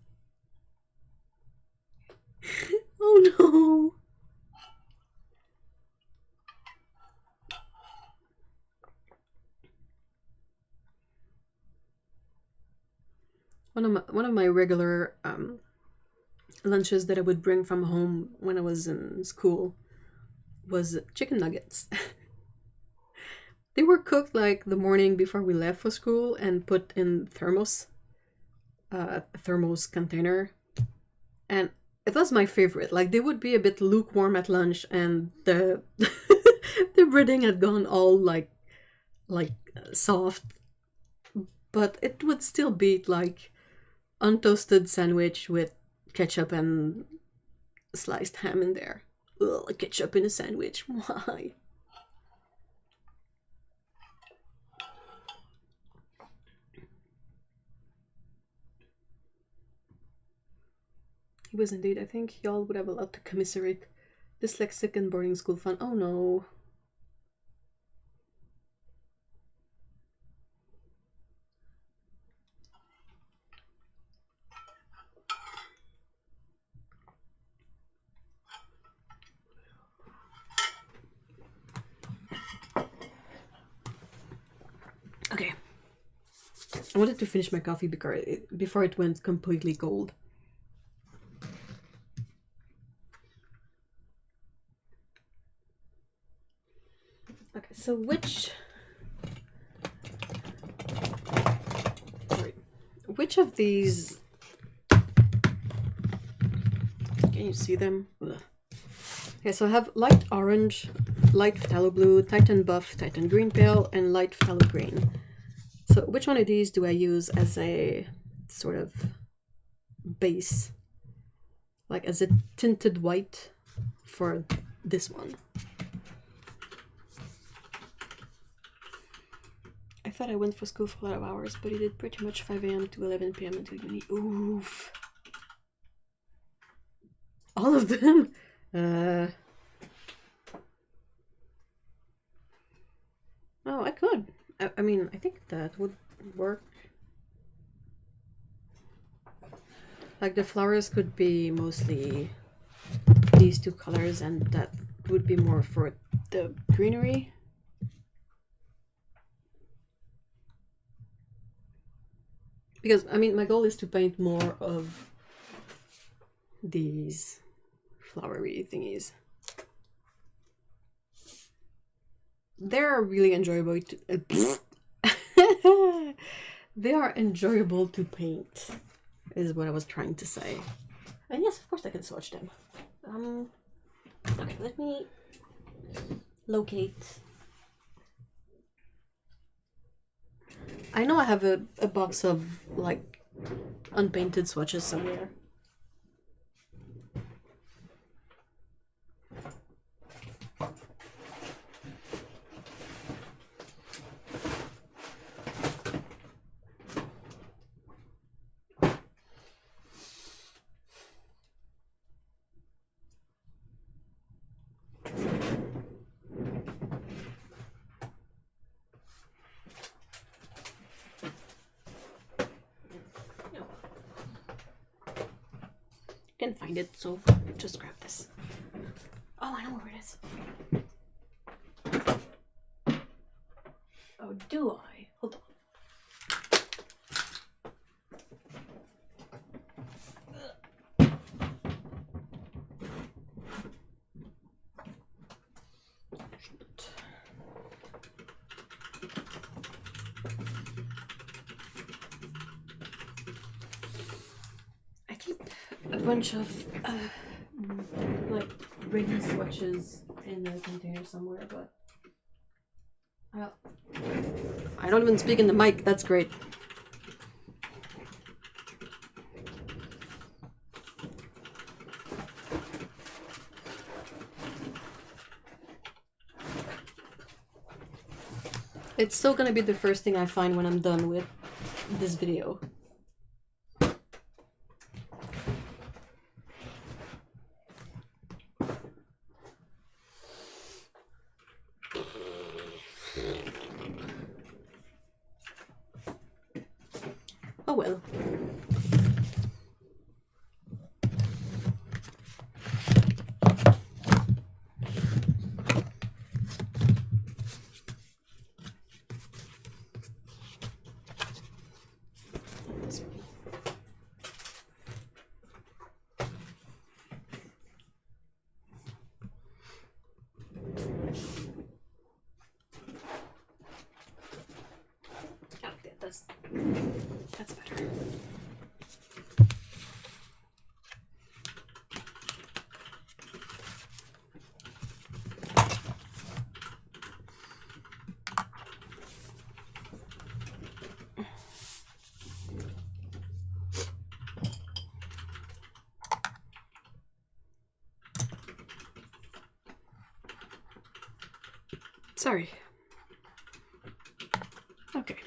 Oh no. One of my regular lunches that I would bring from home when I was in school was chicken nuggets. They were cooked like the morning before we left for school and put in a thermos container. And it was my favorite. Like, they would be a bit lukewarm at lunch, and the the breading had gone all like soft, but it would still be like untoasted sandwich with ketchup and sliced ham in there. Ugh, ketchup in a sandwich. Why? He was indeed. I think y'all would have a lot to commiserate. Dyslexic and boarding school fun. Oh no. Okay. I wanted to finish my coffee before it went completely cold. Okay, so which of these, can you see them? Ugh. Okay, so I have light orange, light phthalo blue, Titan buff, Titan green pale, and light phthalo green. So which one of these do I use as a sort of base, like as a tinted white for this one? I thought I went for school for a lot of hours, but he did pretty much 5 a.m. to 11 p.m. until uni. Oof. All of them? Oh, I could. I mean, I think that would work. Like, the flowers could be mostly these two colors, and that would be more for the greenery. Because, I mean, my goal is to paint more of these flowery thingies. They're really enjoyable to... They are enjoyable to paint. is what I was trying to say. And yes, of course I can swatch them. Okay, let me locate. I know I have a box of like unpainted swatches somewhere. Can't find it, so just grab this. Oh, I know where it is. Oh, do I? Hold on. I keep a bunch of like ready swatches in the container somewhere, but I don't even speak in the mic. That's great. It's still gonna be the first thing I find when I'm done with this video. Oh well. That's better. Sorry. Okay.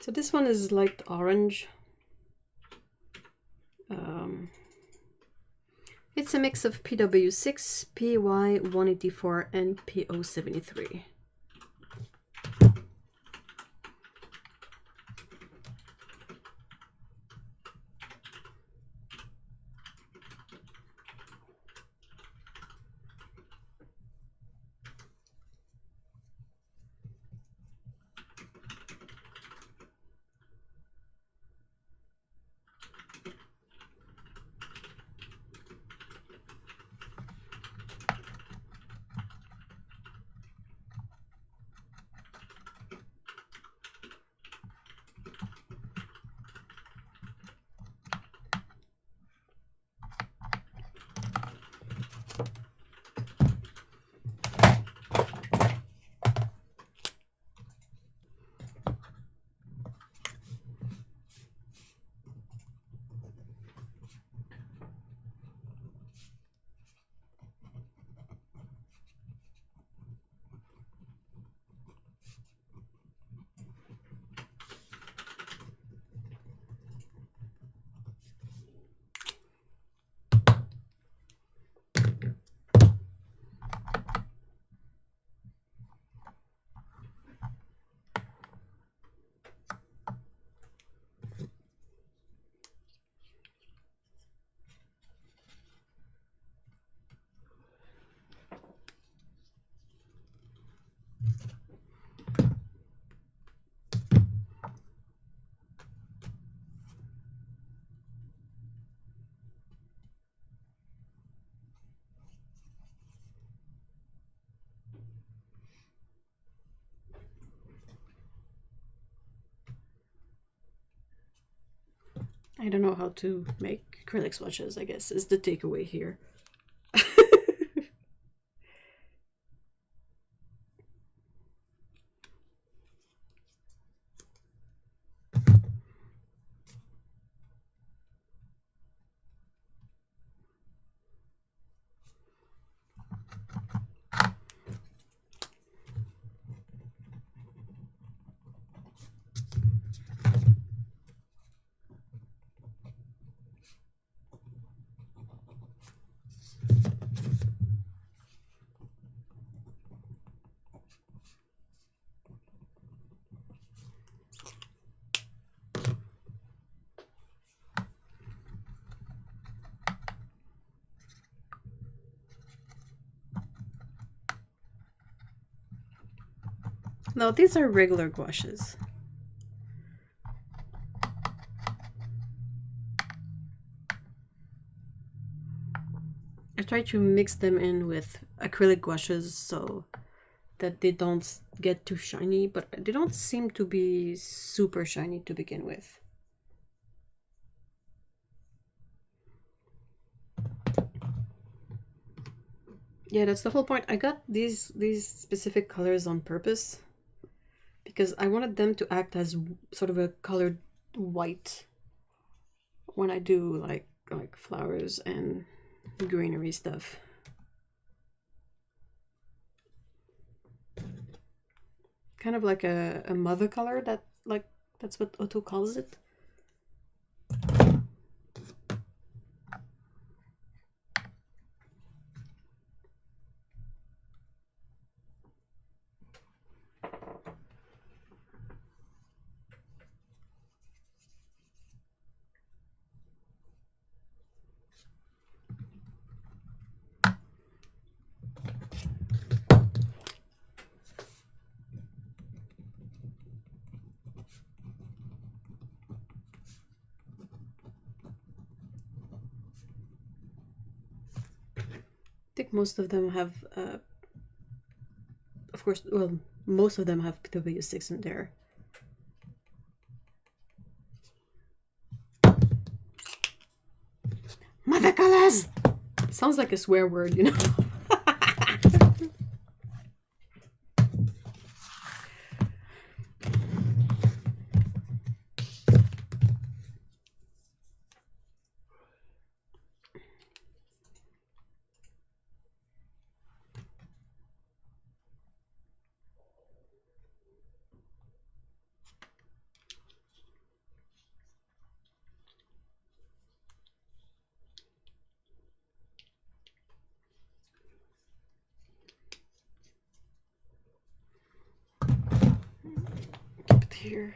So this one is light orange. It's a mix of PW6, PY184, and PO73. I don't know how to make acrylic swatches, I guess, is the takeaway here. No, these are regular gouaches. I try to mix them in with acrylic gouaches so that they don't get too shiny, but they don't seem to be super shiny to begin with. Yeah, that's the whole point. I got these specific colors on purpose because I wanted them to act as sort of a colored white when I do like flowers and greenery stuff. Kind of like a mother color, that's what Otto calls it. I think most of them have, of course, well, most of them have W6 in there. Mother colors! Sounds like a swear word, you know? Keep it here.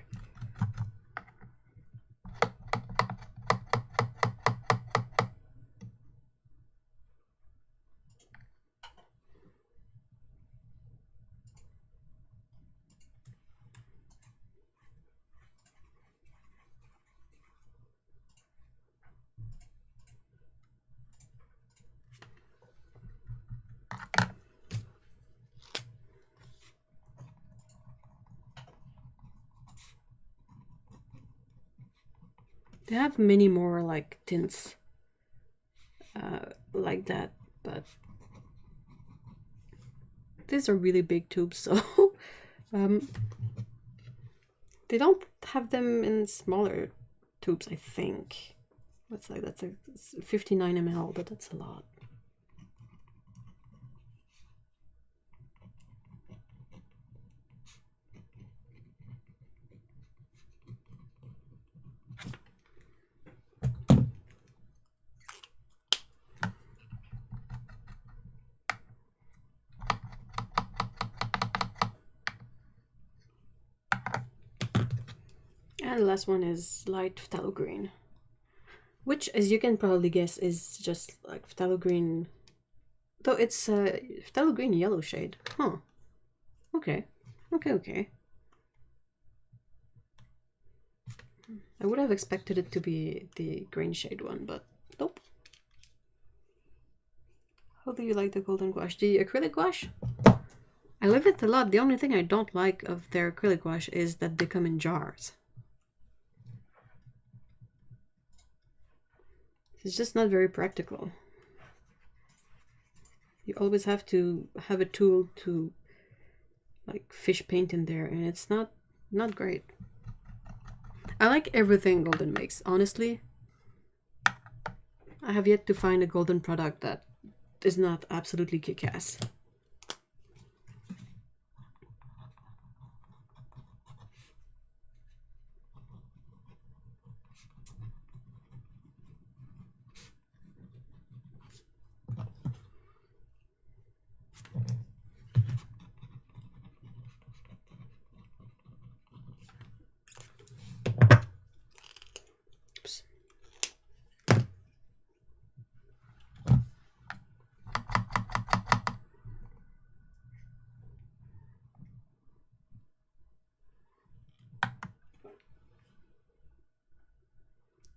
They have many more like tints like that, but these are really big tubes, so they don't have them in smaller tubes, I think. That's like, that's a 59 ml, but that's a lot. And the last one is light phthalo green, which, as you can probably guess, is just like phthalo green, though it's a phthalo green yellow shade. Huh. Okay. Okay. I would have expected it to be the green shade one, but nope. How do you like the golden gouache? The acrylic gouache? I love it a lot. The only thing I don't like of their acrylic gouache is that they come in jars. It's just not very practical. You always have to have a tool to like fish paint in there, and it's not great. I like everything Golden makes, honestly. I have yet to find a Golden product that is not absolutely kick-ass. Oops.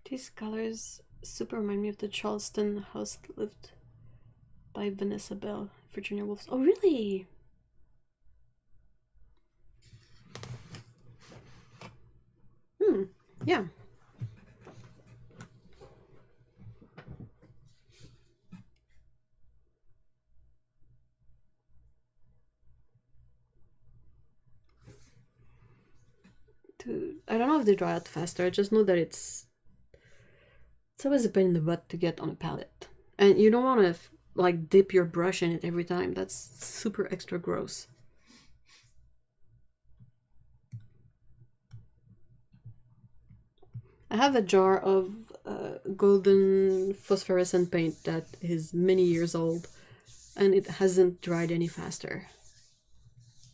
These colors super remind me of the Charleston house lived by Vanessa Bell, Virginia Woolf. Oh, really? Yeah. I don't know if they dry out faster. I just know that it's always a pain in the butt to get on a palette. And you don't want to like dip your brush in it every time. That's super extra gross. I have a jar of golden phosphorescent paint that is many years old, and it hasn't dried any faster.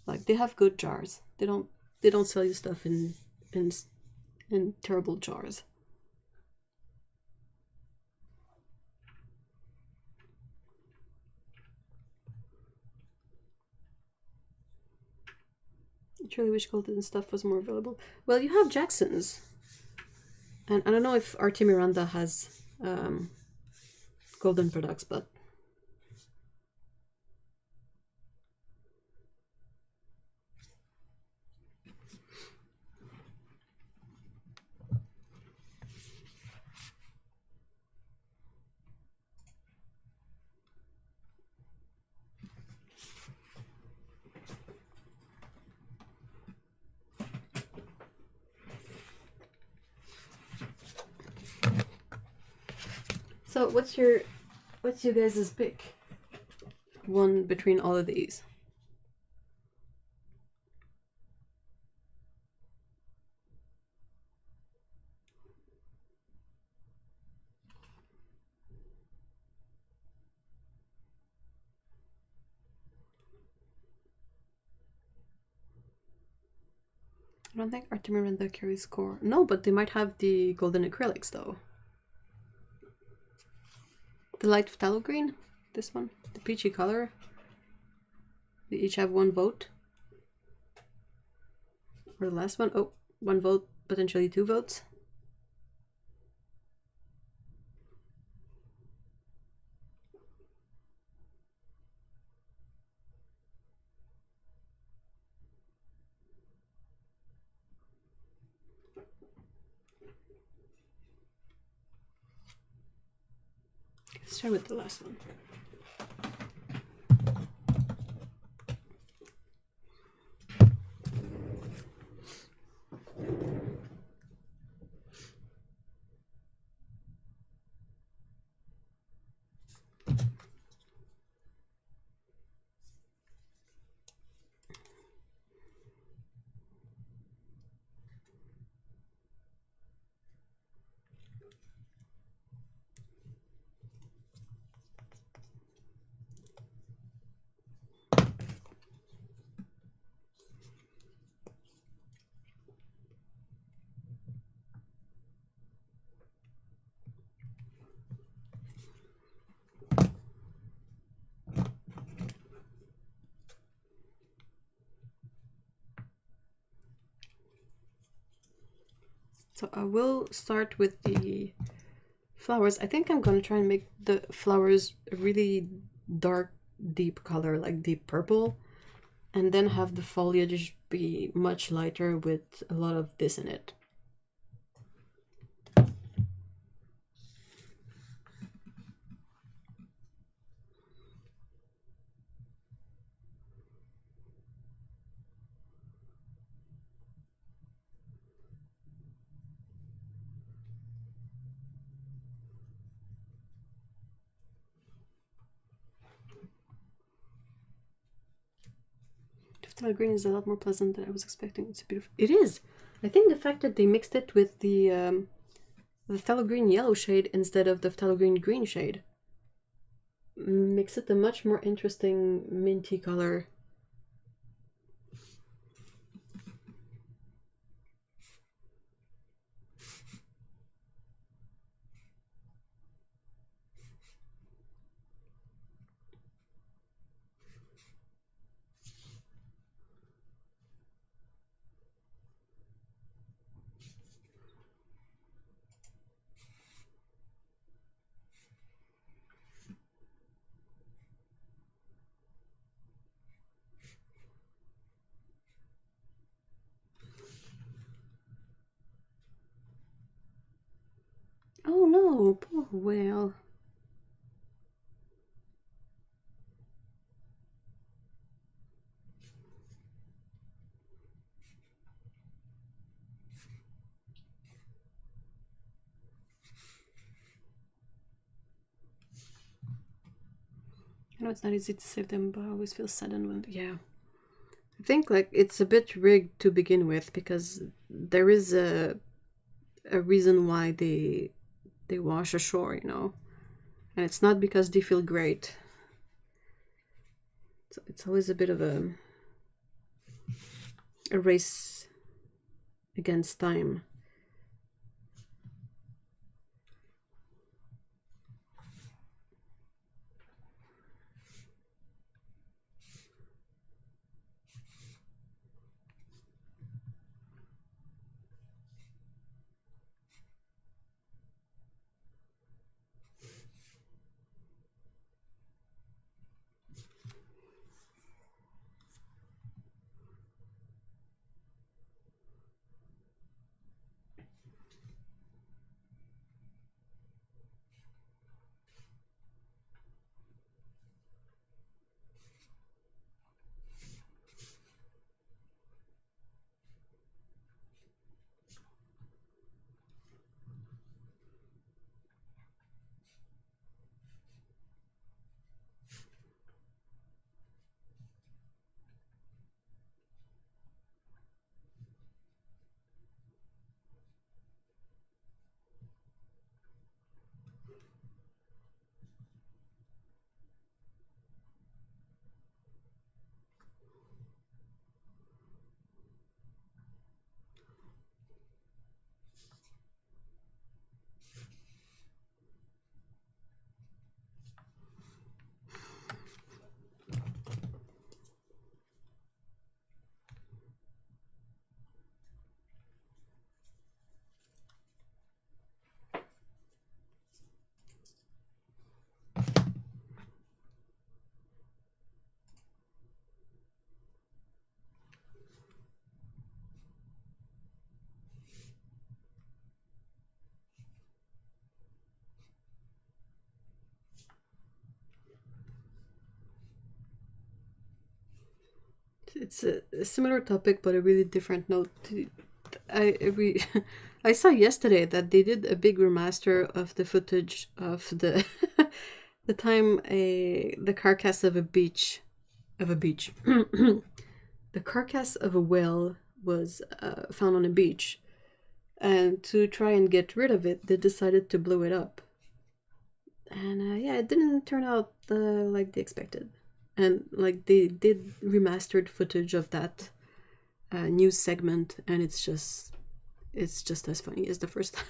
Like, they have good jars. They don't sell you stuff in terrible jars. I truly wish golden stuff was more available. Well, you have Jackson's. And I don't know if RT Miranda has golden products, but so what's your guys' pick? One between all of these. I don't think RT Miranda carries core. No, but they might have the golden acrylics though. The light phthalo green, this one, the peachy color. They each have one vote. Or the last one, oh, one vote, potentially 2 votes. Let's try with the last one. So I will start with the flowers. I think I'm gonna try and make the flowers a really dark, deep color, like deep purple, and then have the foliage be much lighter with a lot of this in it. The green is a lot more pleasant than I was expecting. It's beautiful. It is. I think the fact that they mixed it with the phthalo green yellow shade instead of the phthalo green green shade makes it a much more interesting minty color. Oh no, poor whale. I know it's not easy to save them, but I always feel saddened when, yeah. I think like it's a bit rigged to begin with because there is a reason why they wash ashore, you know, and it's not because they feel great. So it's always a bit of a race against time. It's a similar topic, but a really different note. We I saw yesterday that they did a big remaster of the footage of the the time the carcass of a beach the carcass of a whale was found on a beach, and to try and get rid of it, they decided to blow it up. And yeah, it didn't turn out like they expected. And like they did remastered footage of that news segment, and it's just as funny as the first time.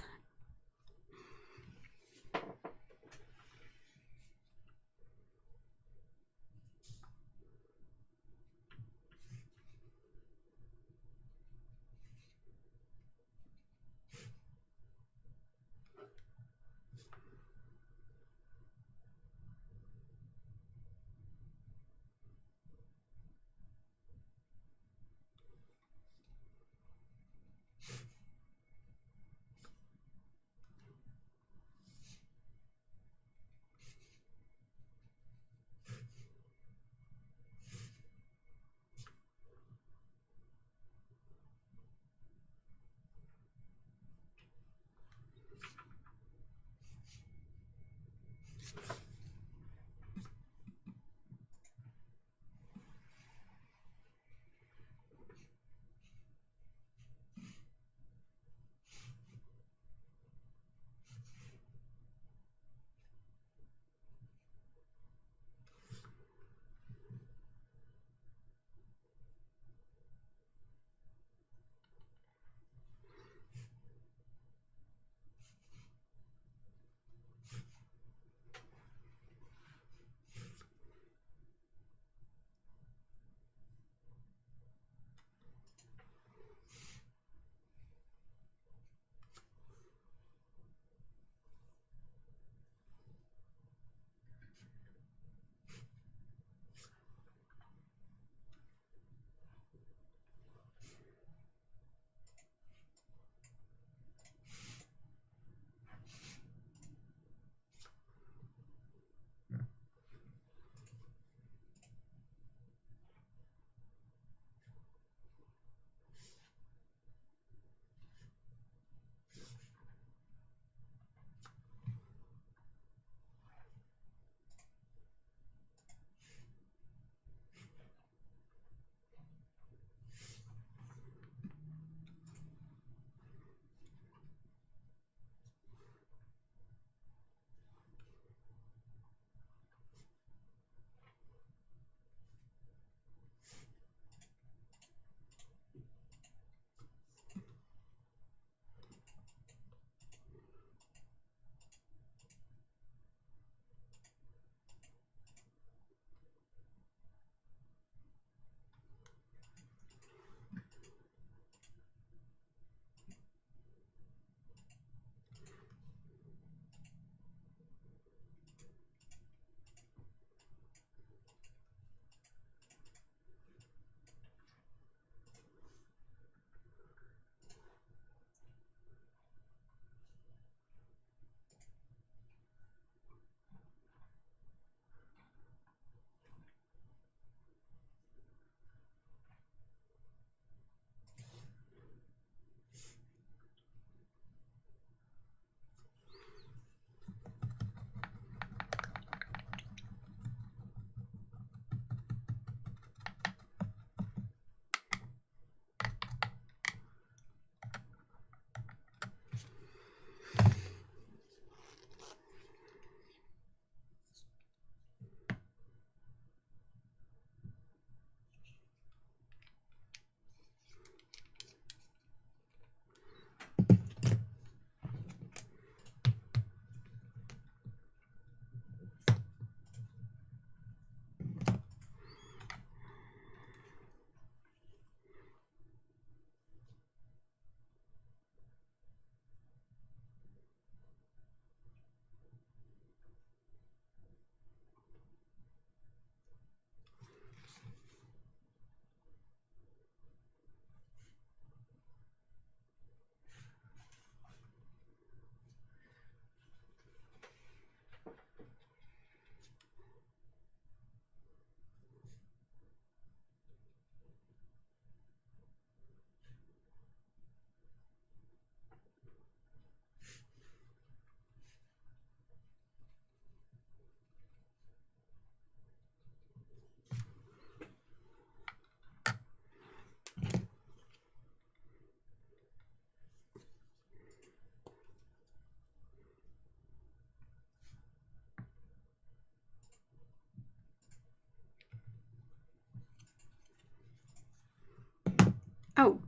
Oh,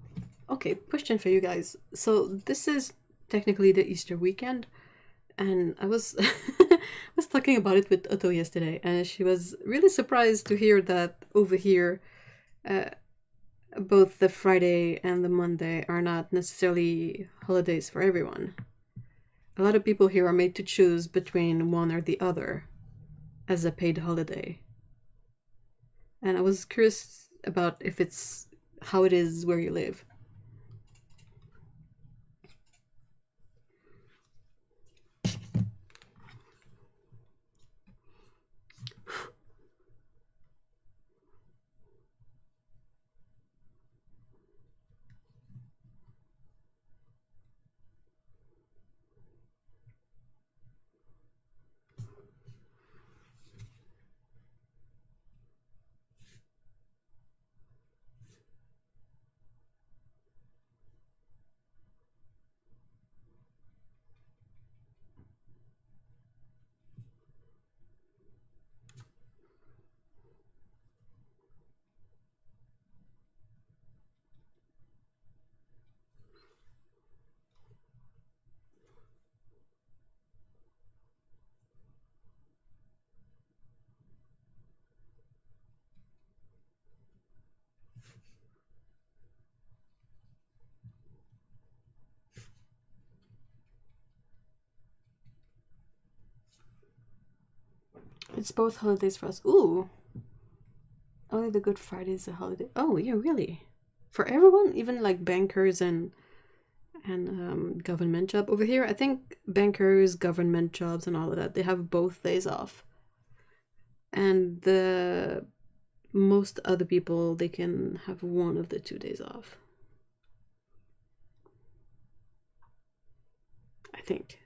okay. Question for you guys. So this is technically the Easter weekend, and I was was talking about it with Otto yesterday, and she was really surprised to hear that over here, uh, both the Friday and the Monday are not necessarily holidays for everyone. A lot of people here are made to choose between one or the other as a paid holiday. And I was curious about if it's how it is where you live. It's both holidays for us. Ooh, only the Good Friday is a holiday. Oh, yeah, really? For everyone, even like bankers and government job over here. I think bankers, government jobs, and all of that, they have both days off. And the most other people, they can have one of the 2 days off. I think.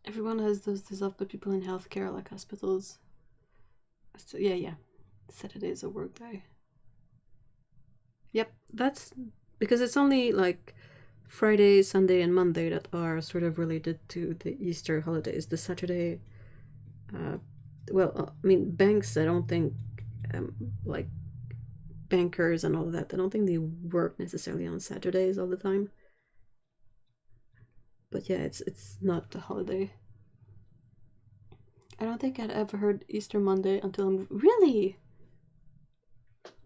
Everyone has those days off, but people in healthcare, like hospitals. So, yeah. Saturday is a work day. Yep, that's because it's only like Friday, Sunday, and Monday that are sort of related to the Easter holidays. The Saturday, I mean, banks, I don't think, like bankers and all of that, I don't think they work necessarily on Saturdays all the time. But yeah, it's not a holiday. I don't think I'd ever heard Easter Monday until I'm really.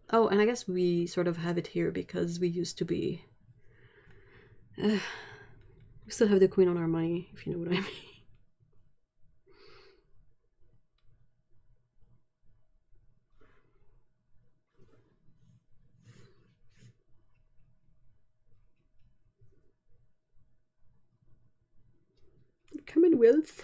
Oh, and I guess we sort of have it here because we used to be. We still have the Queen on our money, if you know what I mean. Commonwealth.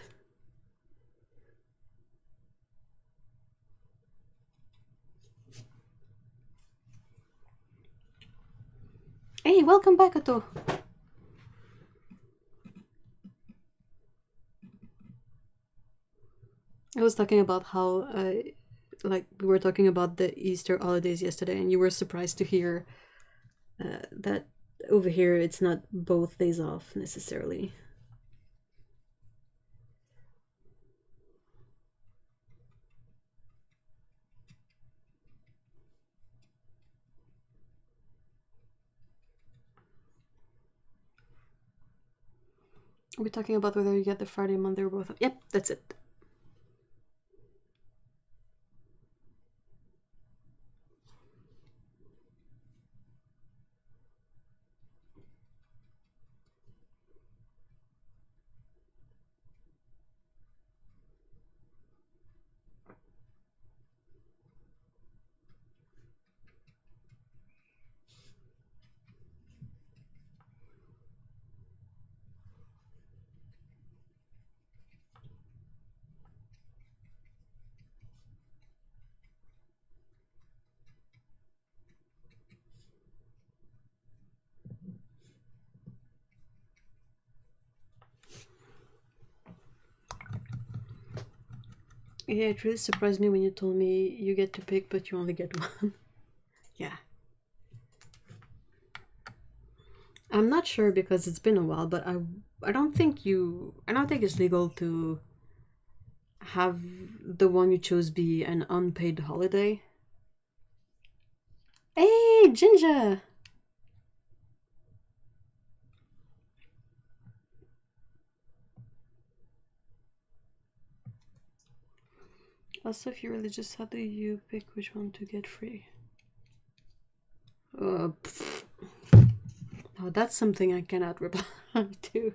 Hey, welcome back, Otto. I was talking about how, like, we were talking about the Easter holidays yesterday, and you were surprised to hear that over here it's not both days off necessarily. Are we talking about whether you get the Friday, Monday, or both? Yep, that's it. Yeah, it really surprised me when you told me you get to pick, but you only get one. Yeah. I'm not sure because it's been a while, but I don't think it's legal to have the one you chose be an unpaid holiday. Hey, Ginger! Also, if you're religious, how do you pick which one to get free? Oh, that's something I cannot reply to.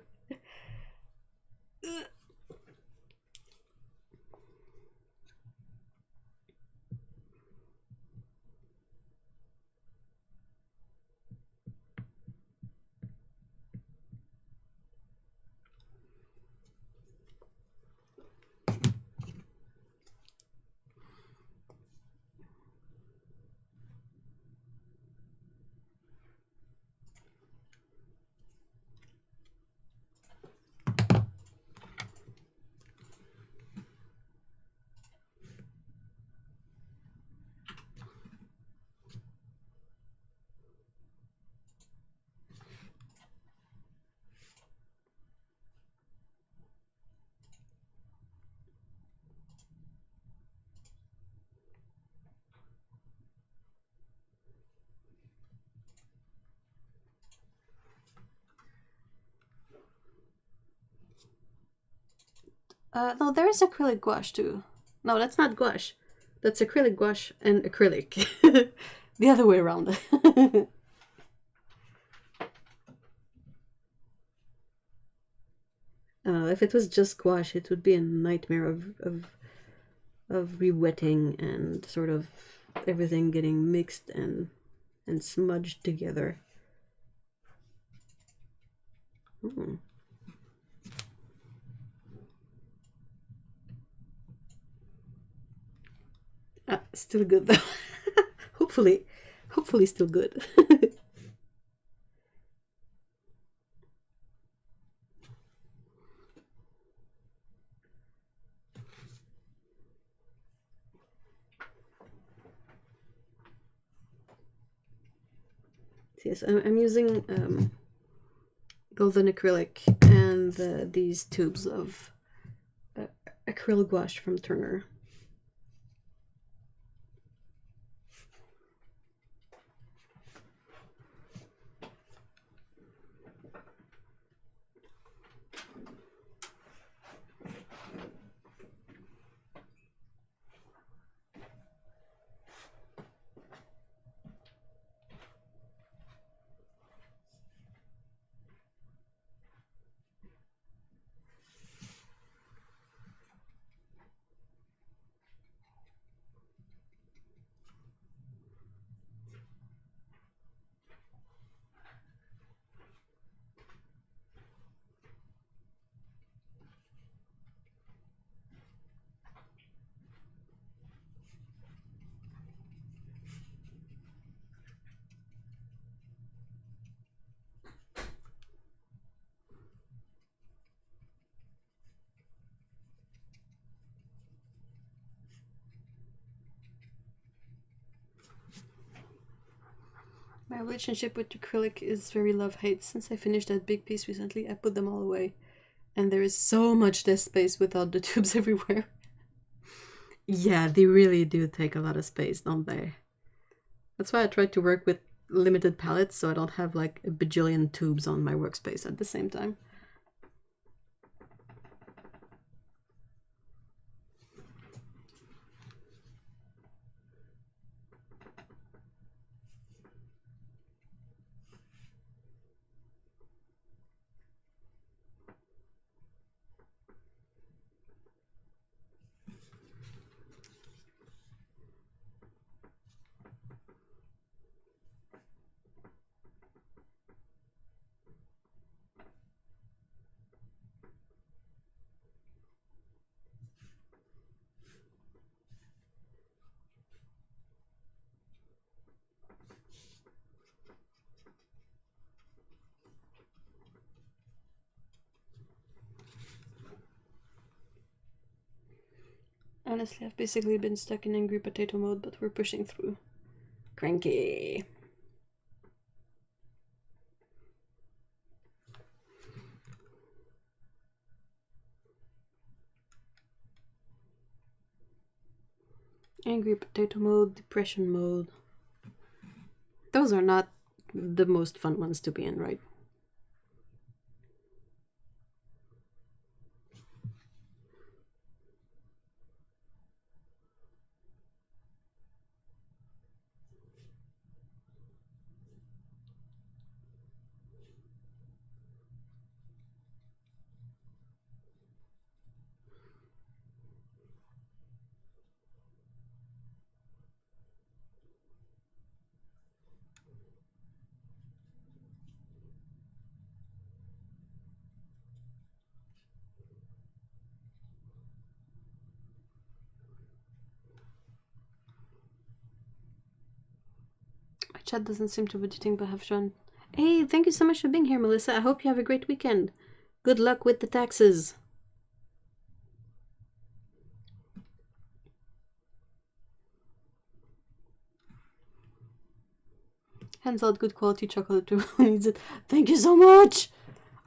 No, there is acrylic gouache too. No, that's not gouache. That's acrylic gouache and acrylic. The other way around. If it was just gouache, it would be a nightmare of re-wetting and sort of everything getting mixed and smudged together. Still good though. hopefully still good. Yes, I'm using golden acrylic and these tubes of acrylic gouache from Turner. My relationship with acrylic is very love-hate. Since I finished that big piece recently, I put them all away. And there is so much desk space without the tubes everywhere. Yeah, they really do take a lot of space, don't they? That's why I try to work with limited palettes so I don't have like a bajillion tubes on my workspace at the same time. Honestly, I've basically been stuck in angry potato mode, but we're pushing through. Cranky. Angry potato mode, depression mode. Those are not the most fun ones to be in, right? My chat doesn't seem to be budgeting, but have fun. Hey, thank you so much for being here, Melissa. I hope you have a great weekend. Good luck with the taxes. Hands out good quality chocolate to who needs it. Thank you so much!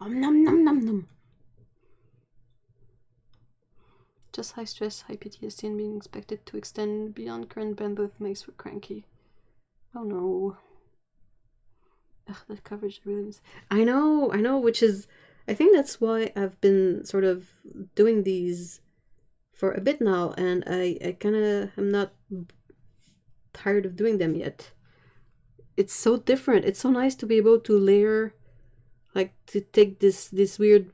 Nom nom nom nom. Just high stress, high PTSD, and being expected to extend beyond current bandwidth makes for cranky. Oh no. Ugh, that coverage really is. I know, which is... I think that's why I've been sort of doing these for a bit now, and I kind of am not tired of doing them yet. It's so different. It's so nice to be able to layer, like to take this weird,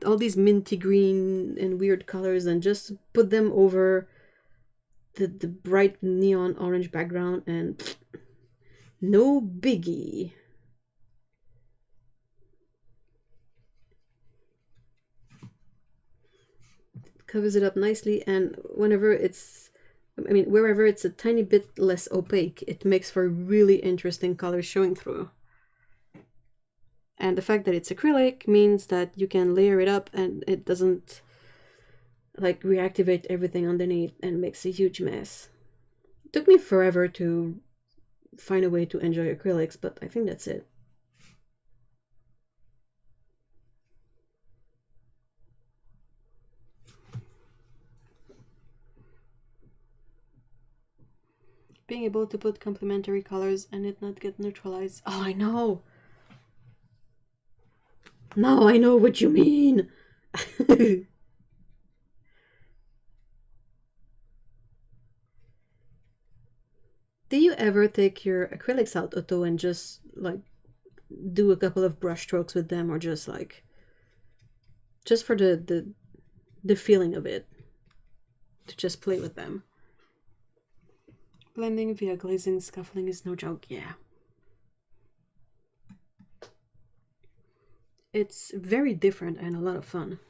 all these minty green and weird colors and just put them over the bright neon orange background, and no biggie. Covers it up nicely, and whenever it's, I mean, wherever it's a tiny bit less opaque, it makes for really interesting colors showing through. And the fact that it's acrylic means that you can layer it up and it doesn't like reactivate everything underneath and makes a huge mess. It took me forever to find a way to enjoy acrylics, but I think that's it. Being able to put complementary colors and it not get neutralized. Oh, I know! Now I know what you mean! Do you ever take your acrylics out, Otto, and just like do a couple of brush strokes with them, or just like just for the feeling of it, to just play with them? Blending via glazing scuffling is no joke, yeah. It's very different and a lot of fun.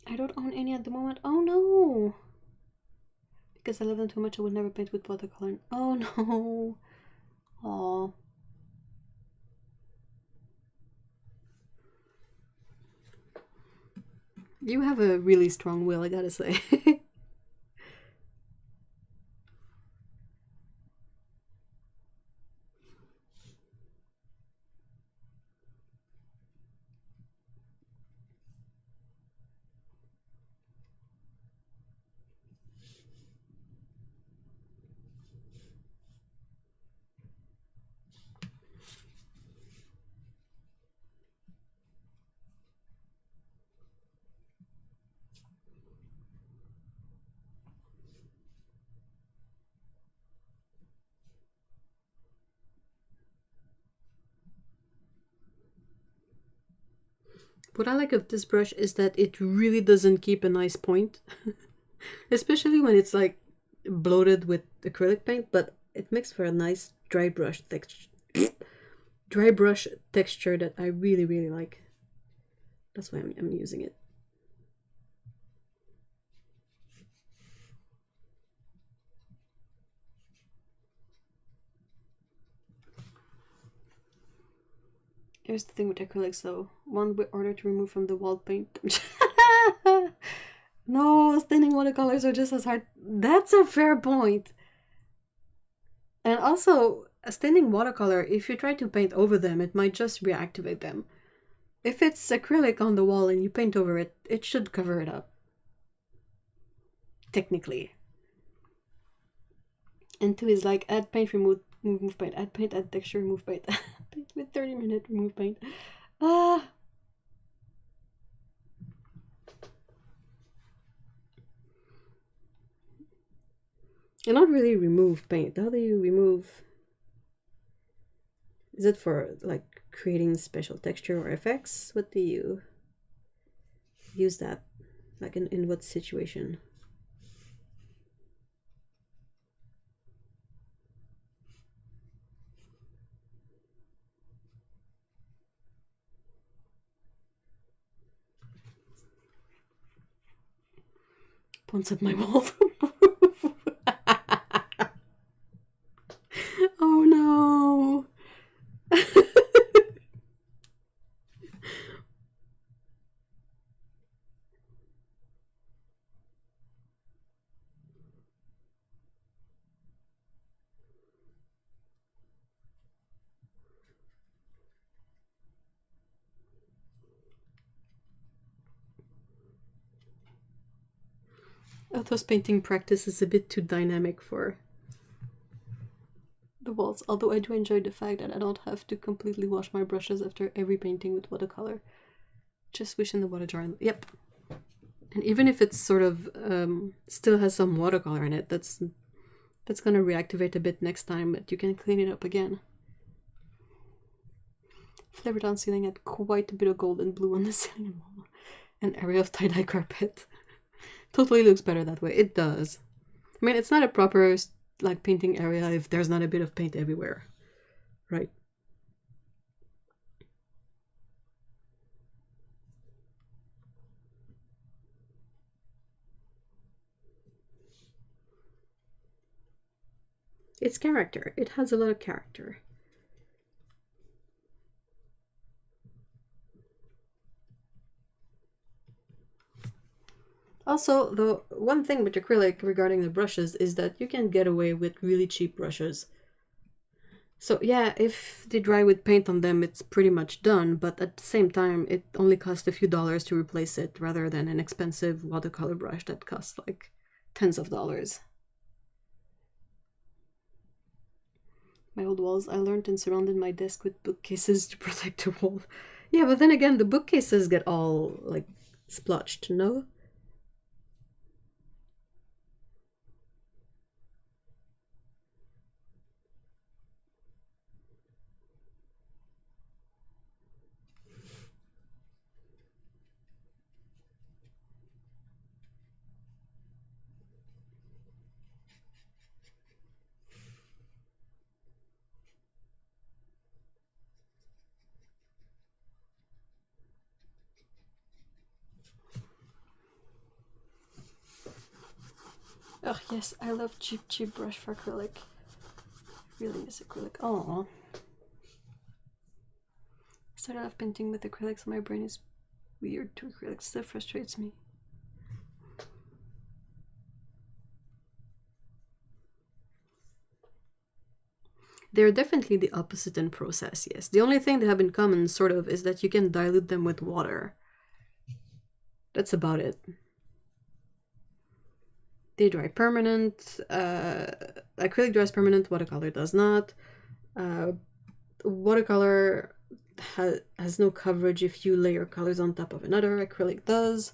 I don't own any at the moment. Oh no! Because I love them too much, I would never paint with watercolor. Oh no! Aww. You have a really strong will, I gotta say. What I like of this brush is that it really doesn't keep a nice point. Especially when it's like bloated with acrylic paint, but it makes for a nice dry brush texture. Dry brush texture that I really, really like. That's why I'm using it. Here's the thing with acrylics though. One order to remove from the wall paint. No, staining watercolors are just as hard. That's a fair point. And also, a staining watercolor, if you try to paint over them, it might just reactivate them. If it's acrylic on the wall and you paint over it, it should cover it up. Technically. And 2 is like add paint, remove paint, add paint, add texture, remove paint. Paint with 30-minute remove paint. Ah. And not really remove paint. How do you remove? Is it for like creating special texture or effects? What do you use that? Like in what situation? Points up my wall. Oh no. Autos painting practice is a bit too dynamic for the walls, although I do enjoy the fact that I don't have to completely wash my brushes after every painting with watercolor. Just swish in the water jar. Yep. And even if it's sort of still has some watercolor in it, that's gonna reactivate a bit next time, but you can clean it up again. Flavortown ceiling had quite a bit of gold and blue on the ceiling wall. An area of tie-dye carpet. Totally looks better that way. It does. I mean, it's not a proper like painting area if there's not a bit of paint everywhere, right? It's character. It has a lot of character. Also, the one thing with acrylic regarding the brushes is that you can get away with really cheap brushes. So yeah, if they dry with paint on them, it's pretty much done, but at the same time, it only costs a few dollars to replace it rather than an expensive watercolor brush that costs like tens of dollars. My old walls, I learned and surrounded my desk with bookcases to protect the wall. Yeah, but then again, the bookcases get all like splotched, no? Oh yes, I love cheap brush for acrylic. Really miss acrylic. Oh. Started off painting with acrylics, so my brain is weird to acrylics. That frustrates me. They're definitely the opposite in process, yes. The only thing they have in common, sort of, is that you can dilute them with water. That's about it. They dry permanent. Acrylic dries permanent, watercolor does not. Watercolor has no coverage if you layer colors on top of another. Acrylic does.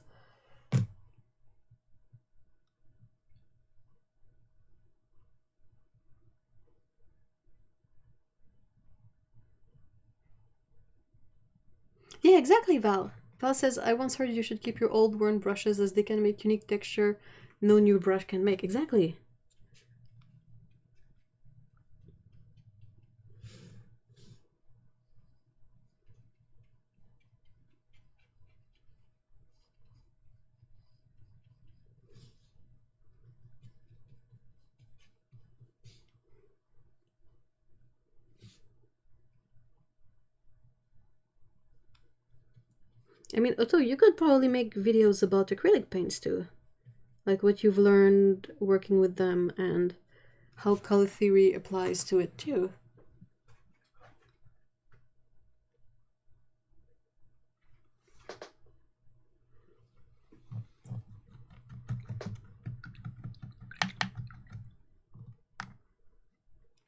Yeah, exactly, Val. Val says, I once heard you should keep your old worn brushes as they can make unique texture no new brush can make. Exactly. I mean, Otto, you could probably make videos about acrylic paints too. Like what you've learned working with them and how color theory applies to it too.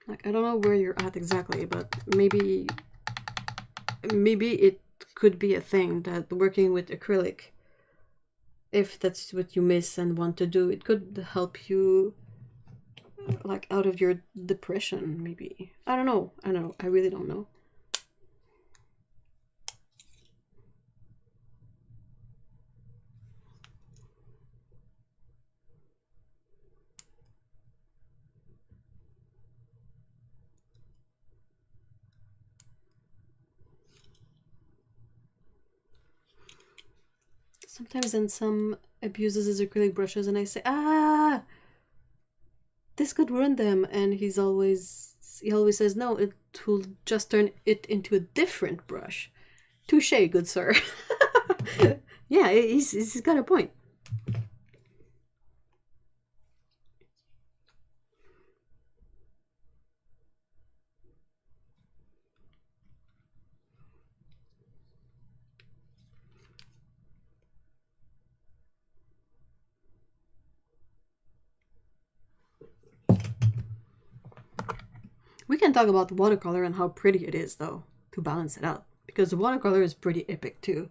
Like, I don't know where you're at exactly, but maybe it could be a thing that working with acrylic, if that's what you miss and want to do, it could help you like out of your depression, maybe. I don't know. I really don't know. Sometimes then some abuses his acrylic brushes and I say, ah, this could ruin them, and he always says, no, it will just turn it into a different brush. Touche, good sir. Yeah, he's got a point. We can talk about watercolor and how pretty it is, though, to balance it out. Because watercolor is pretty epic, too.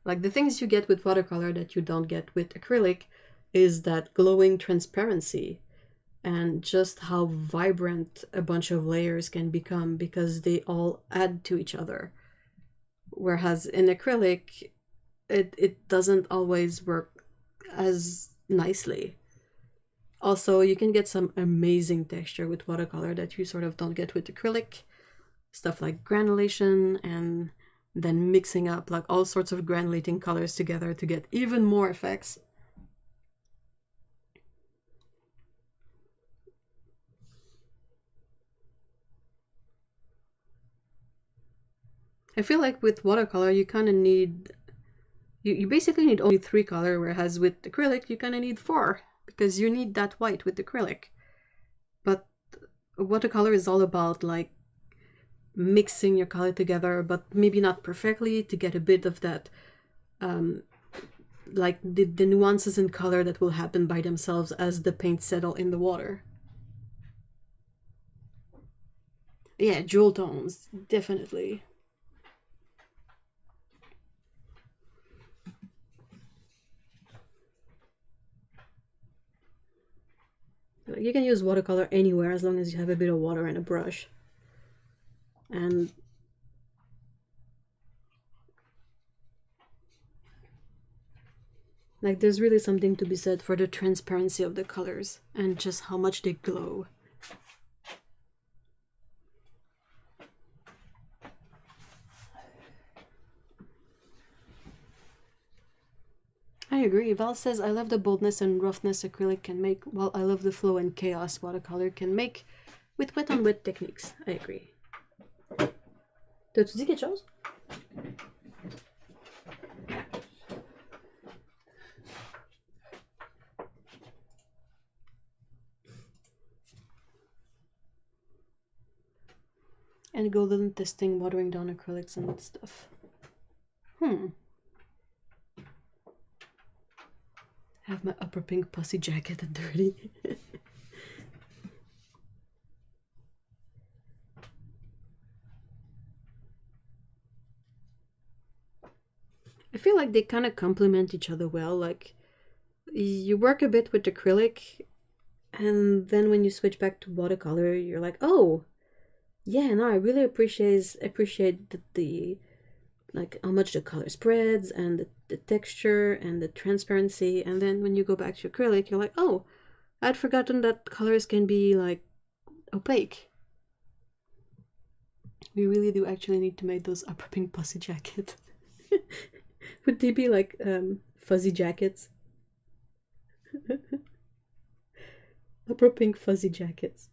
Like, the things you get with watercolor that you don't get with acrylic is that glowing transparency and just how vibrant a bunch of layers can become because they all add to each other. Whereas in acrylic, it doesn't always work as nicely. Also, you can get some amazing texture with watercolor that you sort of don't get with acrylic. Stuff like granulation and then mixing up like all sorts of granulating colors together to get even more effects. I feel like with watercolor you kind of need, you basically need only 3 color, whereas with acrylic you kind of need 4 because you need that white with acrylic. But watercolor is all about like mixing your color together, but maybe not perfectly, to get a bit of that like the nuances in color that will happen by themselves as the paint settle in the water. Yeah, jewel tones, definitely. You can use watercolor anywhere as long as you have a bit of water and a brush. And like there's really something to be said for the transparency of the colors and just how much they glow. I agree. Val says, I love the boldness and roughness acrylic can make, while I love the flow and chaos watercolor can make with wet on wet techniques. I agree. T'as-tu dit quelque chose? And golden testing, watering down acrylics and stuff. Have my upper pink pussy jacket and dirty. I feel like they kind of complement each other well. Like, you work a bit with acrylic, and then when you switch back to watercolor, you're like, oh, yeah, no, I really appreciate the like how much the color spreads and the texture and the transparency. And then when you go back to acrylic, you're like, oh, I'd forgotten that colors can be like opaque. We really do actually need to make those upper pink pussy jackets. Would they be like fuzzy jackets? Upper pink fuzzy jackets.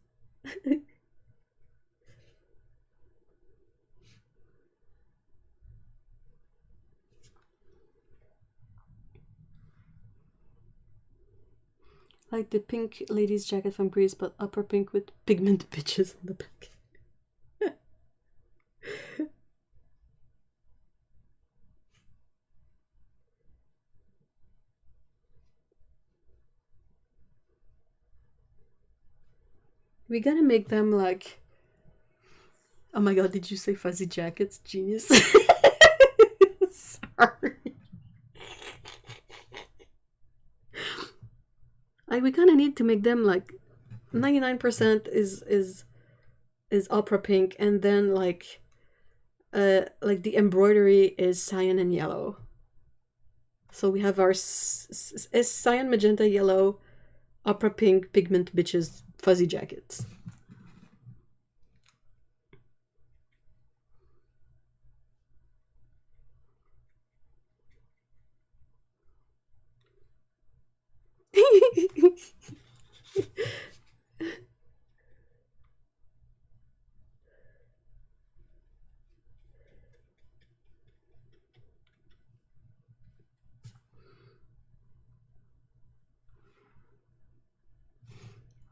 Like the pink lady's jacket from Greece, but upper pink with pigment bitches on the back. We gotta make them like... Oh my god, did you say fuzzy jackets? Genius. Sorry. We kind of need to make them like 99% is opera pink, and then like the embroidery is cyan and yellow. So we have our cyan, magenta, yellow, opera pink, pigment bitches, fuzzy jackets.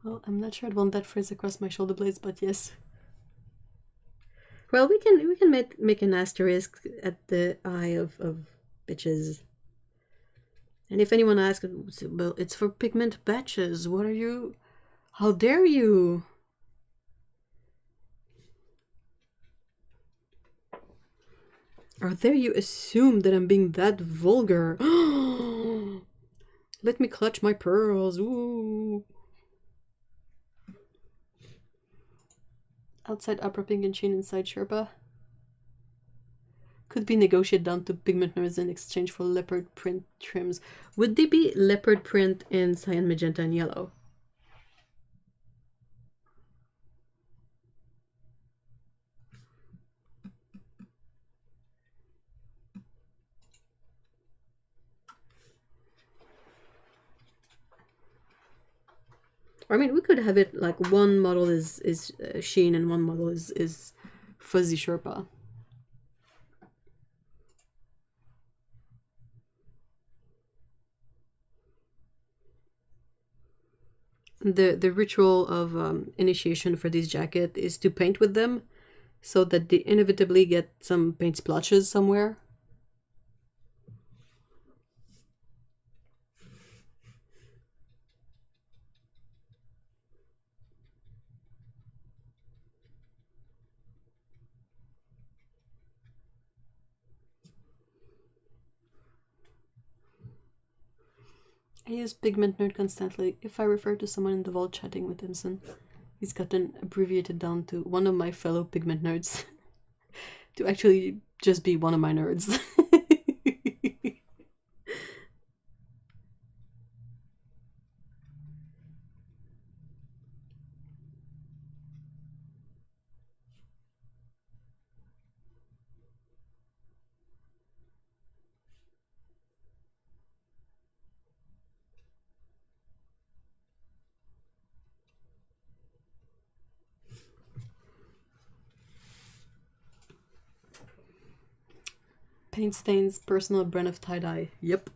Well, I'm not sure I'd want that phrase across my shoulder blades, but yes. Well, we can make an asterisk at the eye of bitches. And if anyone asks, well, it's for pigment batches. What are you? How dare you? How dare you assume that I'm being that vulgar? Let me clutch my pearls. Ooh. Outside opera pink and sheen, inside Sherpa. Could be negotiated down to pigment nerds in exchange for leopard print trims. Would they be leopard print in cyan, magenta, and yellow? I mean, we could have it like one model is sheen and one model is fuzzy Sherpa. The ritual of initiation for this jacket is to paint with them, so that they inevitably get some paint splotches somewhere. I use pigment nerd constantly. If I refer to someone in the vault chatting with Imson, he's gotten abbreviated down to one of my fellow pigment nerds. To actually just be one of my nerds. Paint stains, personal brand of tie-dye. Yep.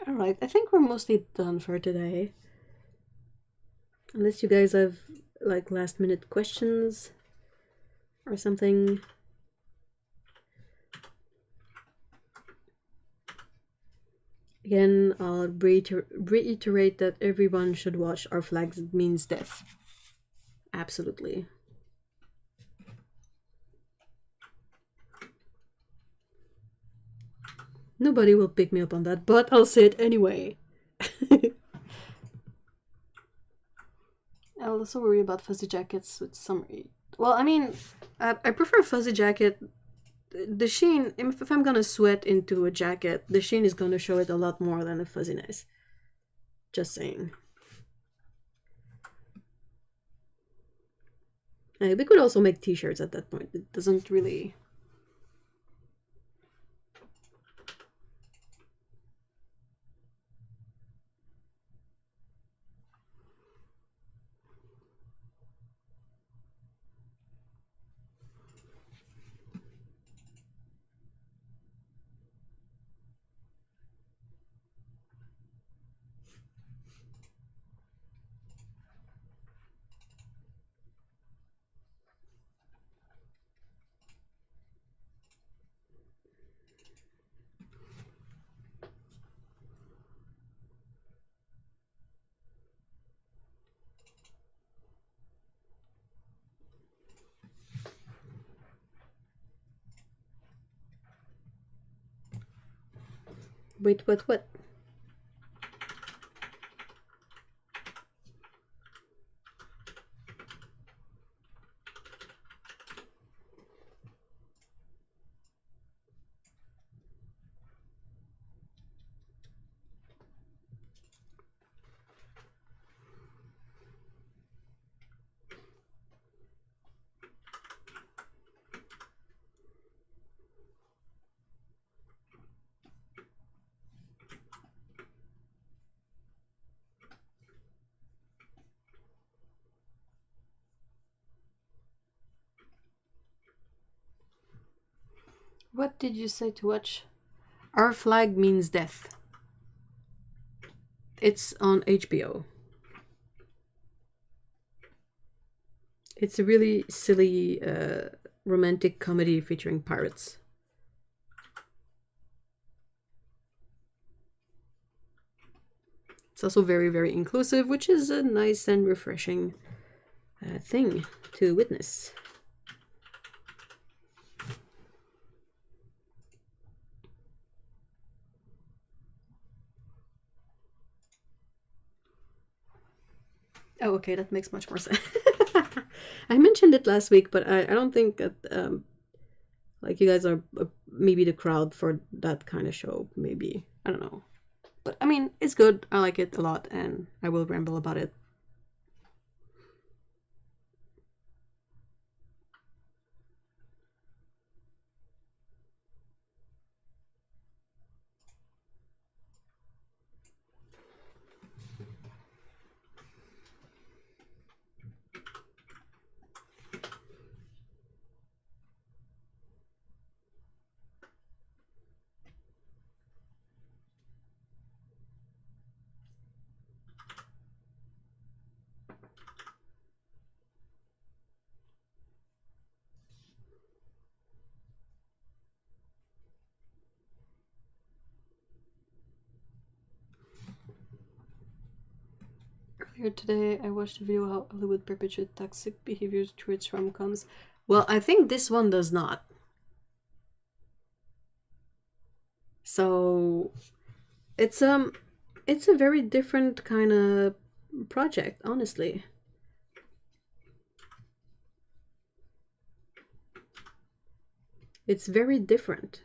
Alright, I think we're mostly done for today. Unless you guys have, like, last minute questions or something. Again, I'll reiterate that everyone should watch Our Flag Means Death. Absolutely. Nobody will pick me up on that, but I'll say it anyway. I also worry about fuzzy jackets with summer. Well, I mean, I prefer fuzzy jacket. The sheen, if I'm gonna sweat into a jacket, the sheen is gonna show it a lot more than the fuzziness. Just saying. We could also make t-shirts at that point. It doesn't really... Wait, what? What did you say to watch? Our Flag Means Death. It's on HBO. It's a really silly romantic comedy featuring pirates. It's also very, very inclusive, which is a nice and refreshing thing to witness. Oh, okay, that makes much more sense. I mentioned it last week, but I don't think that like you guys are maybe the crowd for that kind of show. Maybe, I don't know, but I mean, it's good. I like it a lot, and I will ramble about it. Earlier today, I watched a video how Hollywood perpetuates toxic behaviors through its rom-coms. Well, I think this one does not. So, it's a very different kind of project, honestly. It's very different.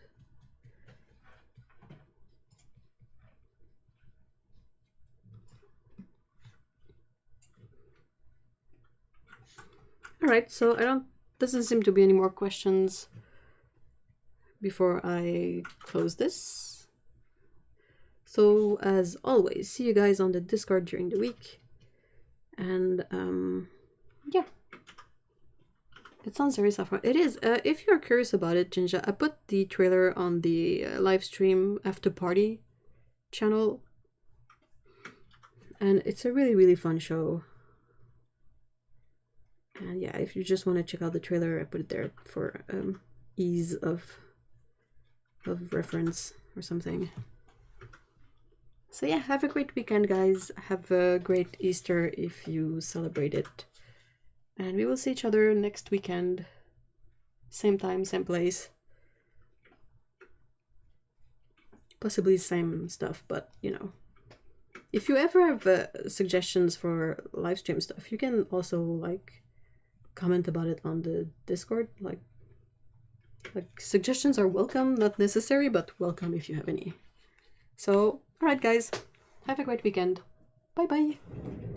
Alright, so doesn't seem to be any more questions before I close this. So, as always, see you guys on the Discord during the week. And, yeah. It sounds very saffron. It is. If you're curious about it, Jinja, I put the trailer on the live stream after party channel. And it's a really, really fun show. And yeah, if you just want to check out the trailer, I put it there for ease of reference or something. So yeah, have a great weekend, guys. Have a great Easter if you celebrate it. And we will see each other next weekend. Same time, same place. possibly same stuff, but you know. If you ever have suggestions for live stream stuff, you can also like comment about it on the Discord. Like suggestions are welcome, not necessary, but welcome if you have any. So, alright guys, have a great weekend. Bye bye.